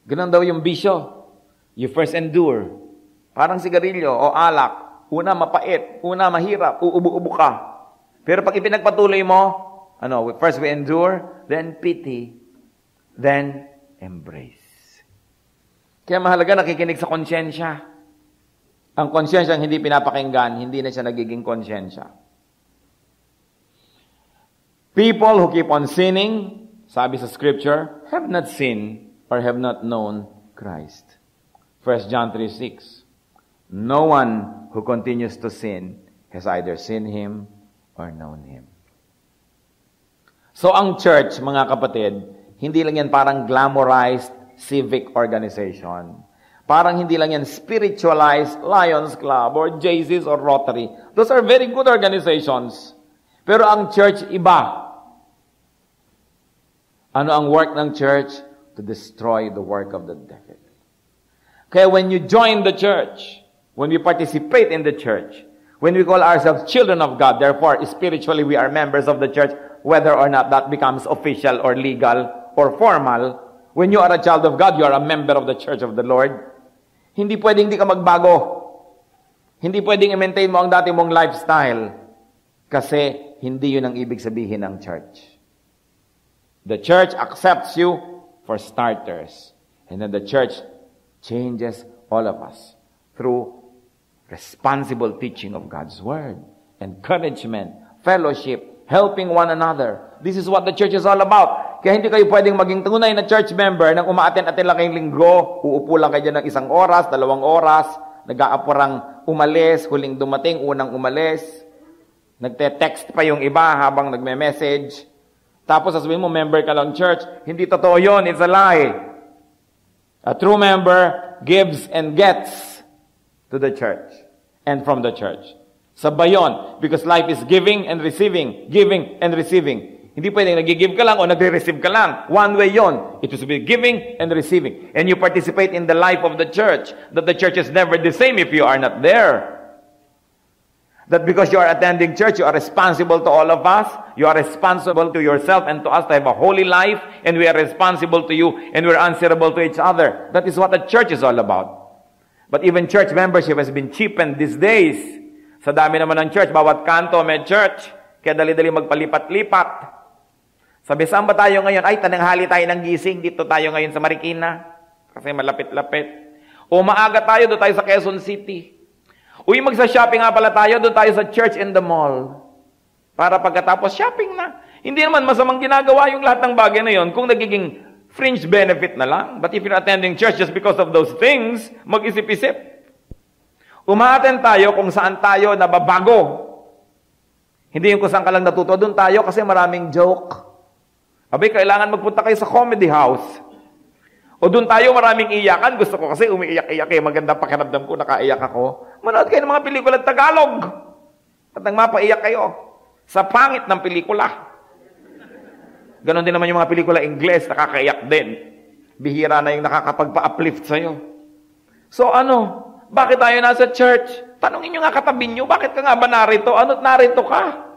Speaker 3: Ganun daw yung bisyo. You first endure. Parang sigarilyo o alak. Una mapait, una mahirap, uubo-ubo ka. Pero pag ipinagpatuloy mo, first we endure, then pity, then embrace. Kaya mahalaga nakikinig sa konsyensya. Ang konsyensya hindi pinapakinggan, hindi na siya nagiging konsyensya. People who keep on sinning, sabi sa scripture, have not sinned or have not known Christ. 1 John 3:6. No one who continues to sin has either seen Him or known Him. So ang church, mga kapatid, hindi lang yan parang glamorized civic organization. Parang hindi lang yan spiritualized Lions Club or JC's or Rotary. Those are very good organizations. Pero ang church, iba. Ano ang work ng church? To destroy the work of the devil. Kaya when you join the church, when we participate in the church, when we call ourselves children of God, therefore, spiritually we are members of the church, whether or not that becomes official or legal or formal, when you are a child of God, you are a member of the church of the Lord. Hindi pwedeng hindi ka magbago. Hindi pwedeng i-maintain mo ang dati mong lifestyle. Kasi hindi yun ang ibig sabihin ng church. The church accepts you for starters. And then the church changes all of us through responsible teaching of God's Word, encouragement, fellowship, helping one another. This is what the church is all about. Kaya hindi kayo pwedeng maging tunay na church member nang umaattend-attend lang kayong linggo, uupo lang kayo ng 1 oras, 2 oras, nag-aapurang umalis, huling dumating, unang umalis. Nagte-text pa yung iba habang nagme-message. Tapos sasabihin mo, member ka lang church. Hindi totoo yun. It's a lie. A true member gives and gets to the church and from the church. Sabay yun. Because life is giving and receiving. Giving and receiving. Hindi pwedeng nag-give ka lang o nagre-receive ka lang. One way yon. It is be giving and receiving. And you participate in the life of the church. That the church is never the same if you are not there. That because you are attending church, you are responsible to all of us. You are responsible to yourself and to us to have a holy life. And we are responsible to you and we are answerable to each other. That is what the church is all about. But even church membership has been cheapened these days. Sa dami naman ng church, bawat kanto may church. Kaya dali-dali magpalipat-lipat. Sabi, saan ba tayo ngayon? Ay, tananghali tayo ng gising. Dito tayo ngayon sa Marikina. Kasi malapit-lapit. O maaga tayo, doon tayo sa Quezon City. Uy, magsa-shopping nga pala tayo, doon tayo sa church in the mall. Para pagkatapos, shopping na. Hindi naman masamang ginagawa yung lahat ng bagay na yon kung nagiging fringe benefit na lang. But if you're attending church just because of those things, mag-isip-isip. Umaten tayo kung saan tayo nababago. Hindi yung kung saan ka lang natuto. Doon tayo kasi maraming joke. Abay, kailangan magpunta kayo sa comedy house. O doon tayo maraming iyakan. Gusto ko kasi umiiyak-iyak kayo. Maganda pakiramdam ko, nakaiyak ako. Manood kayo ng mga pelikula Tagalog. At nang mapaiyak kayo. Sa pangit ng pelikula. Ganon din naman yung mga pelikula Ingles, nakakaiyak din. Bihira na yung nakakapagpa-uplift sa'yo. So ano? Bakit tayo nasa church? Tanungin nyo nga katabi nyo, bakit ka nga ba narito? Ano't narito ka?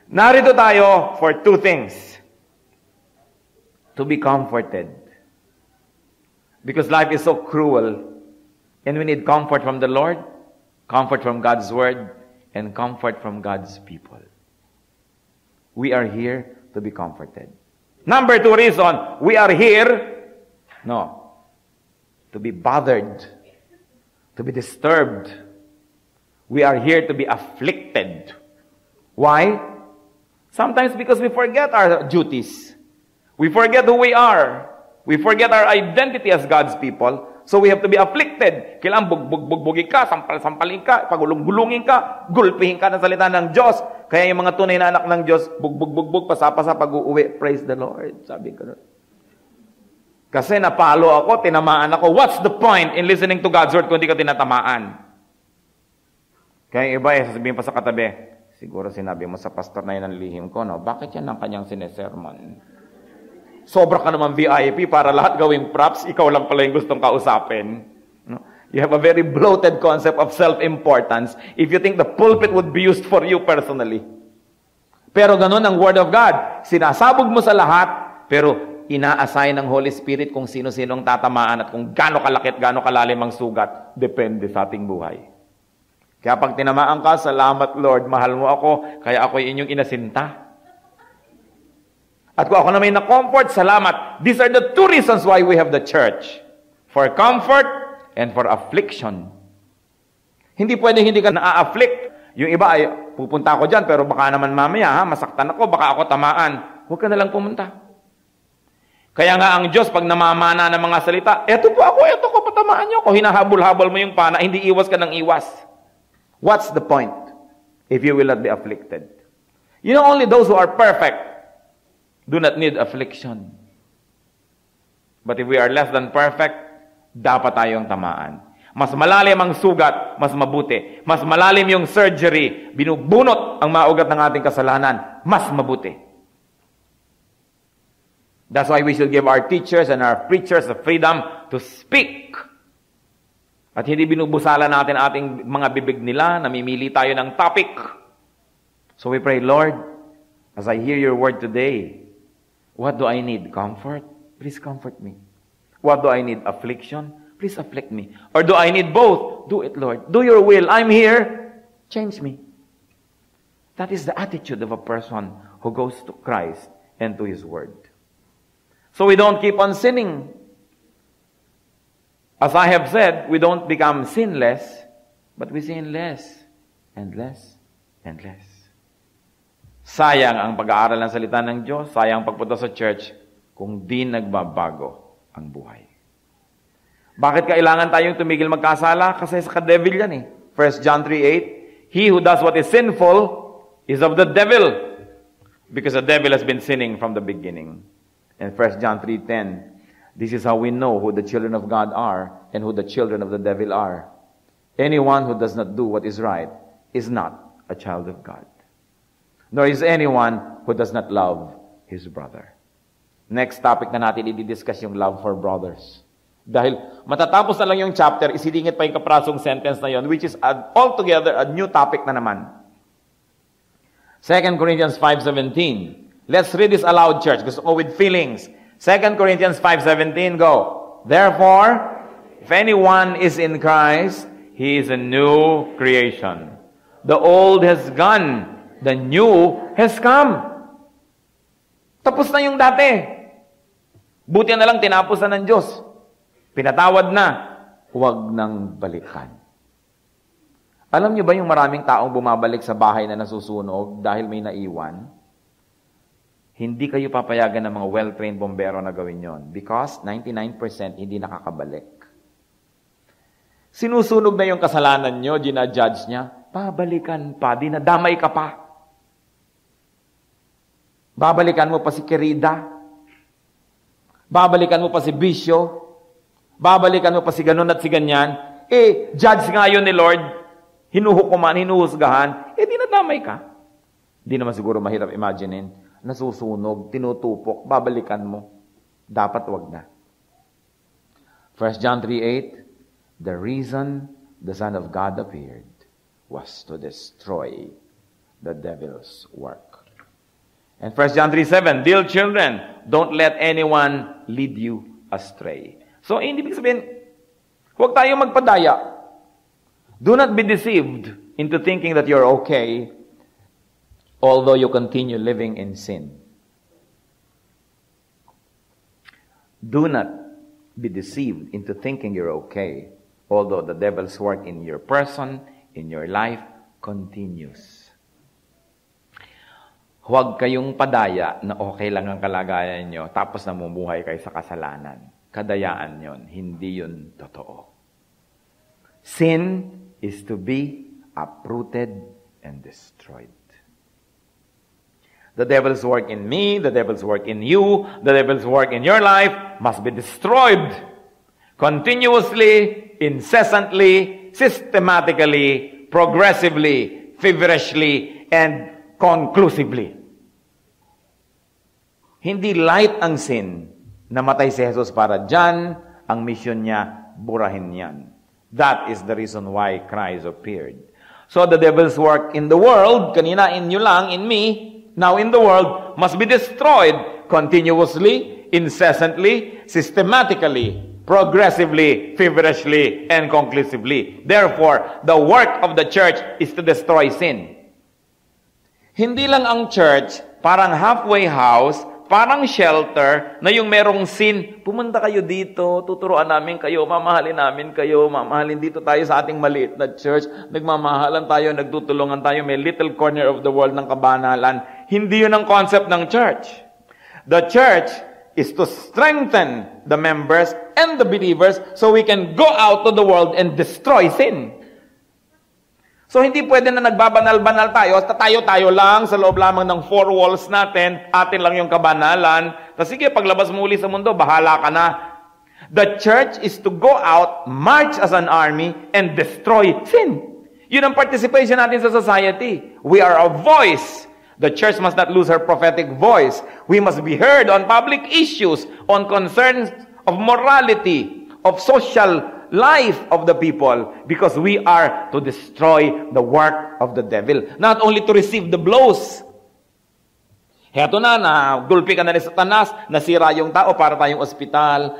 Speaker 3: Narito tayo for two things. To be comforted. Because life is so cruel. And we need comfort from the Lord, comfort from God's Word, and comfort from God's people. We are here to be comforted. Number two reason, we are here, to be bothered, to be disturbed. We are here to be afflicted. Why? Sometimes because we forget our duties. We forget who we are. We forget our identity as God's people. So we have to be afflicted. Kailangan bugbugin ka, sampal-sampalin ka, pagulong-gulungin ka, gulpihin ka ng salita ng Diyos. Kaya yung mga tunay na anak ng Diyos, bugbug, pasapasa pag-uuwi. Praise the Lord. Sabi ko. Kasi napalo ako, tinamaan ako. What's the point in listening to God's word kung hindi ka tinatamaan? Kaya yung iba, sasabihin pa sa katabi, siguro sinabi mo sa pastor na yun ang lihim ko, no? Bakit yan ang kanyang sinesermon? Sobra ka naman VIP para lahat gawing props, ikaw lang pala yung gustong kausapin. No? You have a very bloated concept of self-importance if you think the pulpit would be used for you personally. Pero ganun ang Word of God. Sinasabog mo sa lahat, pero ina-assign ng Holy Spirit kung sino-sinong tatamaan at kung gaano kalaki at gaano kalalim ang sugat, depende sa ating buhay. Kaya pag tinamaan ka, salamat Lord, mahal mo ako, kaya ako'y inyong inasinta. At kung ako na may na-comfort, salamat. These are the two reasons why we have the church. For comfort and for affliction. Hindi pwedeng hindi ka na-afflict. Yung iba ay, pupunta ako dyan, pero baka naman mamaya, masaktan ako, baka ako tamaan. Huwag ka na lang pumunta. Kaya nga ang Diyos, pag namamana ng mga salita, eto po ako, patamaan niyo ako. Hinahabol-habol mo yung pana, hindi iwas ka ng iwas. What's the point if you will not be afflicted? You know, only those who are perfect do not need affliction. But if we are less than perfect, dapat tayong tamaan. Mas malalim ang sugat, mas mabuti. Mas malalim yung surgery, binubunot ang maugat ng ating kasalanan, mas mabuti. That's why we should give our teachers and our preachers the freedom to speak. At hindi binubusala natin ating mga bibig nila, namimili tayo ng topic. So we pray, Lord, as I hear your word today, what do I need? Comfort? Please comfort me. What do I need? Affliction? Please afflict me. Or do I need both? Do it, Lord. Do your will. I'm here. Change me. That is the attitude of a person who goes to Christ and to His Word. So we don't keep on sinning. As I have said, we don't become sinless, but we sin less and less and less. Sayang ang pag-aaral ng salita ng Diyos, sayang ang pagpunta sa church kung di nagbabago ang buhay. Bakit kailangan tayong tumigil magkasala? Kasi sa ka-devil yan eh. 1 John 3:8, he who does what is sinful is of the devil, because the devil has been sinning from the beginning. And 1 John 3:10, this is how we know who the children of God are and who the children of the devil are. Anyone who does not do what is right is not a child of God, nor is anyone who does not love his brother. Next topic na natin, i-discuss yung love for brothers. Dahil matatapos na lang yung chapter, isilingit pa yung kaprasong sentence na yon, which is altogether a new topic na naman. 2 Corinthians 5:17. Let's read this aloud, church. Gusto ko with feelings. 2 Corinthians 5:17, go. Therefore, if anyone is in Christ, he is a new creation. The old has gone, the new has come. Tapos na yung dati. Buti na lang tinapos na ng Diyos. Pinatawad na. Huwag nang balikan. Alam niyo ba yung maraming taong bumabalik sa bahay na nasusunog dahil may naiwan? Hindi kayo papayagan ng mga well-trained bombero na gawin yon because 99% hindi nakakabalik. Sinusunog na yung kasalanan nyo, ginajudge niya, babalikan pa, dinadamay ka pa. Babalikan mo pa si Querida. Babalikan mo pa si Bisyo. Babalikan mo pa si ganun at si ganyan. Judge nga yun ni Lord. Hinuhukuman, hinuhusgahan. Dinadamay ka. Hindi naman siguro mahirap imaginein. Nasusunog, tinutupok, babalikan mo. Dapat wag na. 1 John 3:8, the reason the Son of God appeared was to destroy the devil's work. And 1 John 3:7, dear children, don't let anyone lead you astray. So, hindi ibig sabihin, huwag tayo magpadaya. Do not be deceived into thinking that you're okay, although you continue living in sin. Do not be deceived into thinking you're okay, although the devil's work in your person, in your life, continues. Huwag kayong padaya na okay lang ang kalagayan nyo, tapos namumuhay kayo sa kasalanan. Kadayaan yon, hindi yun totoo. Sin is to be uprooted and destroyed. The devil's work in me, the devil's work in you, the devil's work in your life must be destroyed continuously, incessantly, systematically, progressively, feverishly, and conclusively. Hindi light ang sin. Namatay si Jesus para dyan, ang mission niya, burahin yan. That is the reason why Christ appeared. So the devil's work in the world, kanina in you lang, in me, now in the world, must be destroyed continuously, incessantly, systematically, progressively, feverishly, and conclusively. Therefore, the work of the church is to destroy sin. Hindi lang ang church, parang halfway house, parang shelter, na yung merong sin, pumunta kayo dito, tuturuan namin kayo, mamahalin namin kayo, mamahalin dito tayo sa ating maliit na church, nagmamahalan tayo, nagtutulungan tayo, may little corner of the world ng kabanalan. Hindi yun ang concept ng church. The church is to strengthen the members and the believers so we can go out to the world and destroy sin. So, hindi pwede na nagbabanal-banal tayo lang sa loob lamang ng four walls natin, atin lang yung kabanalan. Tapos sige, paglabas mo uli sa mundo, bahala ka na. The church is to go out, march as an army, and destroy sin. Yun ang participation natin sa society. We are a voice. The church must not lose her prophetic voice. We must be heard on public issues, on concerns of morality, of social life of the people, because we are to destroy the work of the devil. Not only to receive the blows. Heto na, gulpi ka na ni Satanas, nasira yung tao para tayong ospital.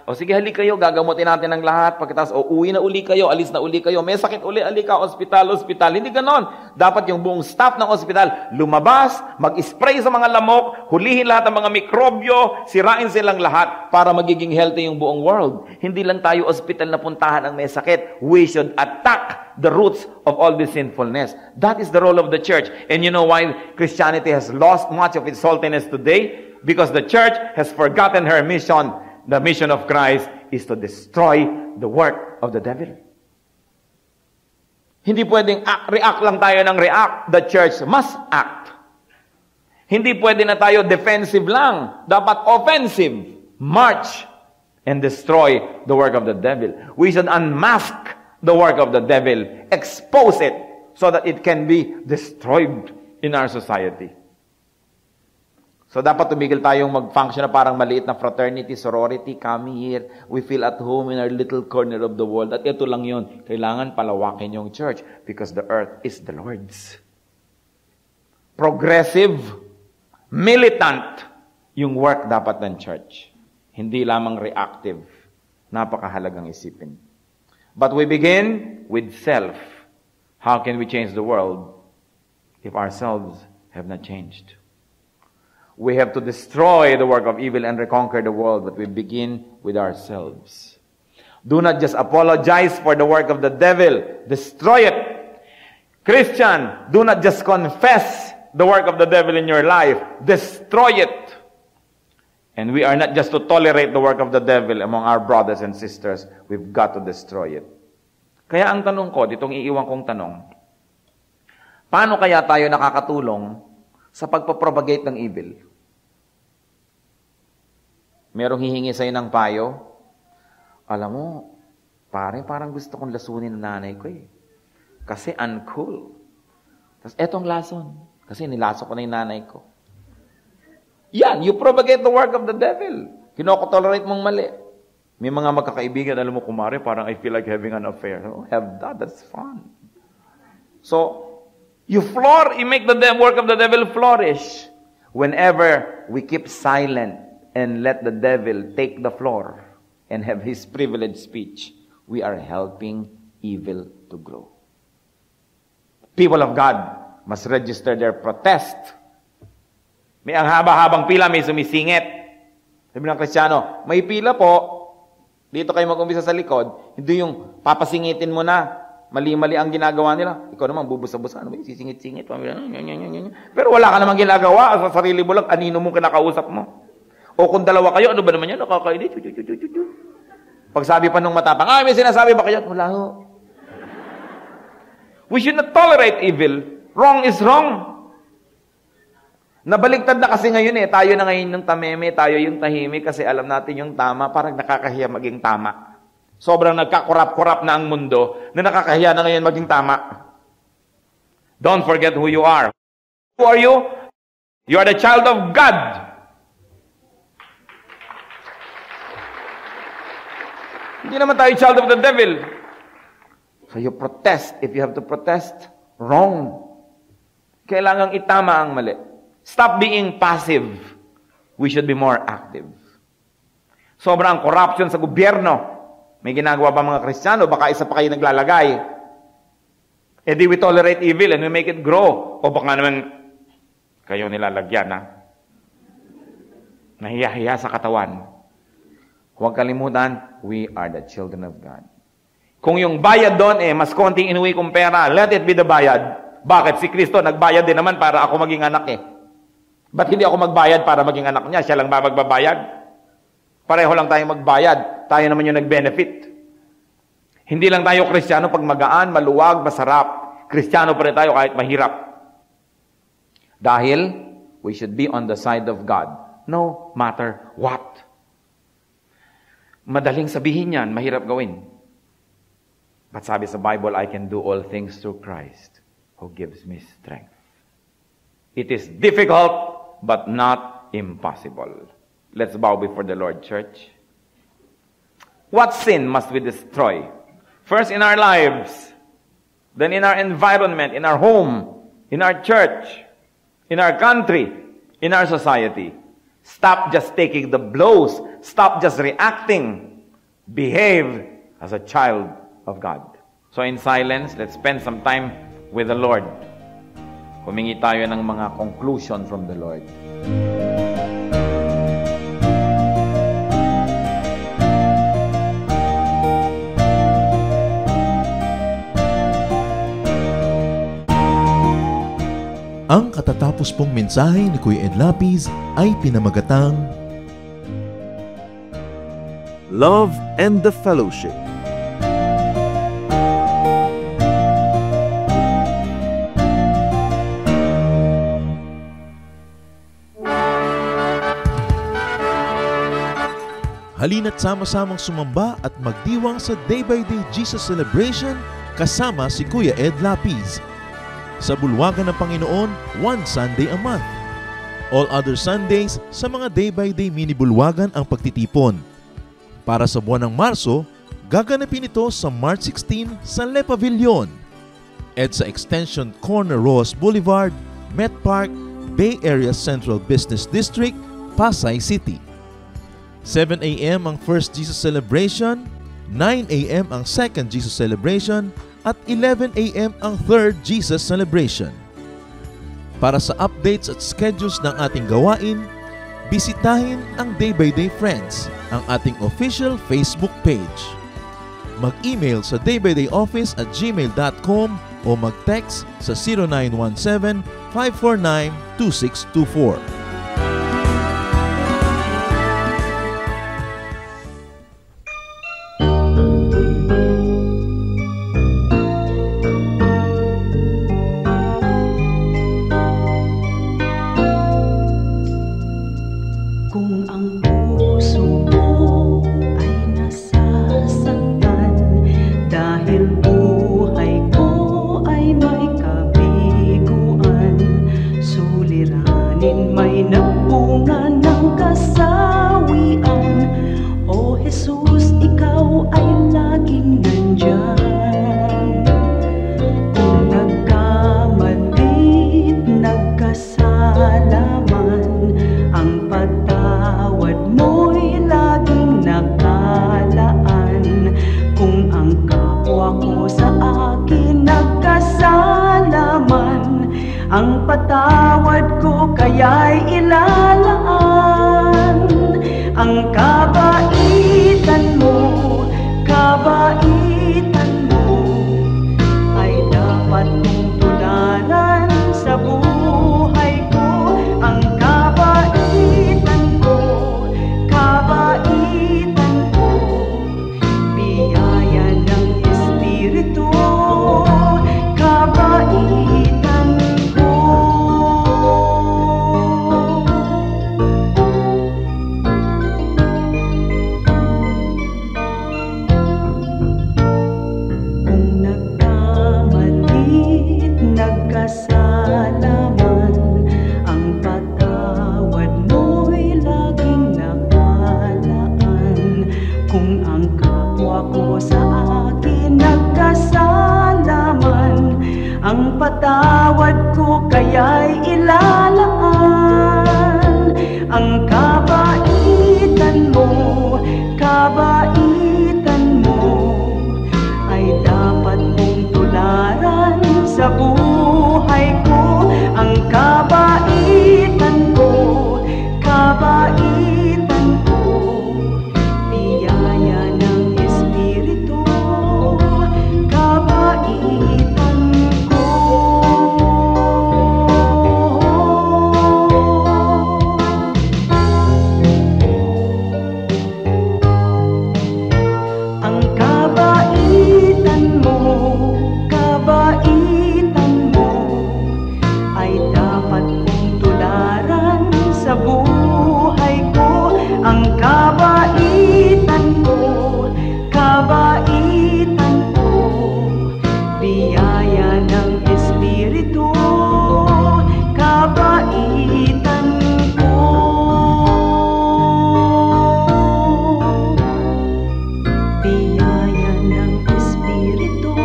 Speaker 3: O sige, hali kayo, gagamutin natin ang lahat. Pagkatapos, uwi na uli kayo, alis na uli kayo. May sakit uli, ka, ospital. Hindi ganon. Dapat yung buong staff ng ospital, lumabas, mag-spray sa mga lamok, hulihin lahat ng mga mikrobyo, sirain silang lahat para magiging healthy yung buong world. Hindi lang tayo ospital na puntahan ang may sakit. We should attack the roots of all this sinfulness. That is the role of the church. And you know why Christianity has lost much of its saltiness today? Because the church has forgotten her mission. The mission of Christ is to destroy the work of the devil. Hindi pwedeng react lang tayo ng react. The church must act. Hindi pwede na tayo defensive lang. Dapat offensive. March and destroy the work of the devil. We should unmask the work of the devil. Expose it so that it can be destroyed in our society. So dapat tumigil tayong mag-function na parang maliit na fraternity, sorority, come here. We feel at home in our little corner of the world. At ito lang yun. Kailangan palawakin yung church because the earth is the Lord's. Progressive, militant yung work dapat ng church. Hindi lamang reactive. Napakahalagang isipin. But we begin with self. How can we change the world if ourselves have not changed? We have to destroy the work of evil and reconquer the world, but we begin with ourselves. Do not just apologize for the work of the devil. Destroy it. Christian, do not just confess the work of the devil in your life. Destroy it. And we are not just to tolerate the work of the devil among our brothers and sisters. We've got to destroy it. Kaya ang tanong ko, ditong iiwan kong tanong, paano kaya tayo nakakatulong sa pagpapropagate ng evil? Merong hihingi sa'yo ng payo. Alam mo, parang gusto kong lasunin ng nanay ko eh. Kasi uncool. Tapos etong lason. Kasi nilaso ko na yung nanay ko. Yan, you propagate the work of the devil. Kinokotolerate mong mali. May mga magkakaibigan, alam mo, kumare, parang I feel like having an affair. Oh, have that, that's fun. So, you make the work of the devil flourish. Whenever we keep silent and let the devil take the floor and have his privileged speech, we are helping evil to grow. People of God must register their protest. May ang haba-habang pila, may sumisingit. Sabi ng Kristiyano, may pila po, dito kayo mag-umpisa sa likod, hindi yung papasingitin mo na, mali-mali ang ginagawa nila. Ikaw naman, bubusa-busa. Ano ba yung sisingit-singit? Pero wala ka namang ginagawa. Sa sarili mo lang, anino mong kinakausap mo. O kung dalawa kayo, ano ba naman yan? Nakakainit. Pag sabi pa nung matapang, may sinasabi ba kayo? Wala ho. We should not tolerate evil. Wrong is wrong. Nabaligtad na kasi ngayon eh. Tayo na ngayon yung tameme, tayo yung tahimik kasi alam natin yung tama. Parang nakakahiya maging tama. Sobrang nagkakurap-kurap na ang mundo na nakakahiya na ngayon maging tama. Don't forget who you are. Who are you? You are the child of God. Hindi naman tayo child of the devil. So you protest. If you have to protest, wrong. Kailangang itama ang mali. Stop being passive. We should be more active. Sobrang corruption sa gobyerno. May ginagawa ba mga Kristiyano? Baka isa pa kayo naglalagay. Eh di we tolerate evil and we make it grow. O baka naman kayo nilalagyan, ha? Nahiya-hiya sa katawan. Huwag kalimutan, we are the children of God. Kung yung bayad doon, mas konting inuwi kong pera, let it be the bayad. Bakit? Si Kristo nagbayad din naman para ako maging anak eh. Ba't hindi ako magbayad para maging anak niya? Siya lang ba magbabayad? Pareho lang tayong magbayad. Tayo naman yung nag-benefit. Hindi lang tayo Kristiyano pag magaan, maluwag, masarap. Kristiyano pa rin tayo kahit mahirap. Dahil, we should be on the side of God. No matter what. Madaling sabihin yan, mahirap gawin. But sabi sa Bible, I can do all things through Christ who gives me strength. It is difficult, but not impossible. Let's bow before the Lord, church. What sin must we destroy? First in our lives, then in our environment, in our home, in our church, in our country, in our society. Stop just taking the blows. Stop just reacting. Behave as a child of God. So in silence, let's spend some time with the Lord. Humingi tayo ng mga conclusion from the Lord.
Speaker 1: Ang katatapos pong mensahe ni Kuya Ed Lapiz ay pinamagatang
Speaker 2: Love and the Fellowship.
Speaker 1: Halina't sama-samang sumamba at magdiwang sa Day by Day Jesus Celebration kasama si Kuya Ed Lapiz. Sa bulwagan ng Panginoon, one Sunday a month. All other Sundays, sa mga Day by Day mini bulwagan ang pagtitipon. Para sa buwan ng Marso, gaganapin ito sa March 16 sa Le Pavilion, EDSA Extension Corner Roas Boulevard, Met Park, Bay Area Central Business District, Pasay City. 7 a.m. ang First Jesus Celebration, 9 a.m. ang Second Jesus Celebration, at 11 a.m. ang Third Jesus Celebration. Para sa updates at schedules ng ating gawain, bisitahin ang Day by Day Friends, ang ating official Facebook page. Mag-email sa daybydayoffice@gmail.com o mag-text sa 0917-549-2624.
Speaker 4: Kung ang puso mo ay nasasaktan dahil buhay ko ay may kabiguan, suliranin may nagbunga ng kasawian. O Jesus, ikaw ay laging nandyan. Kung nagkamali't nagkasalaman, ang patawad mo'y laging nakalaan. Kung ang kapwa ko sa akin nagkasalaman, ang patawad ko kaya'y ilalaan. Ang kabaitan mo ay dapat mong tularan sa buhay ko. Ang kabaitan ko, biyaya ng Espiritu, kabaitan ko. Kung nagkamali't nagkasalaman, ang patawad mo'y laging nakalaan. Kung ang kapwa ko sa akin nagkasalaman, ang patawad ko kaya'y ilalaan. Ang kabaitan mo ay dapat mong tularan sa buhay ko. Ang kabaitan ko, biyaya ng Espiritu, kabaitan ko. Ang kabaitan mo ay dapat kong tularan sa buhay ko. Ang kabaitan ko, biyaya ng Espiritu, kabaitan ko. Biyaya ng Espiritu,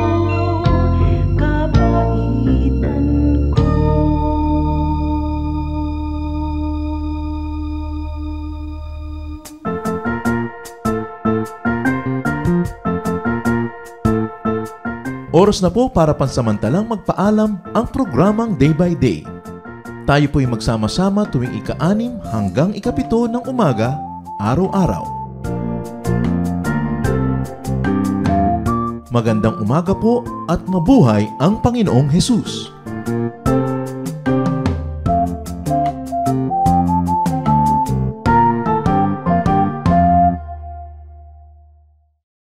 Speaker 4: kabaitan ko.
Speaker 1: Oras na po para pansamantalang magpaalam ang programang Day by Day. Tayo po'y magsama-sama tuwing ika-6 hanggang ika-7 ng umaga, araw-araw. Magandang umaga po at mabuhay ang Panginoong Hesus!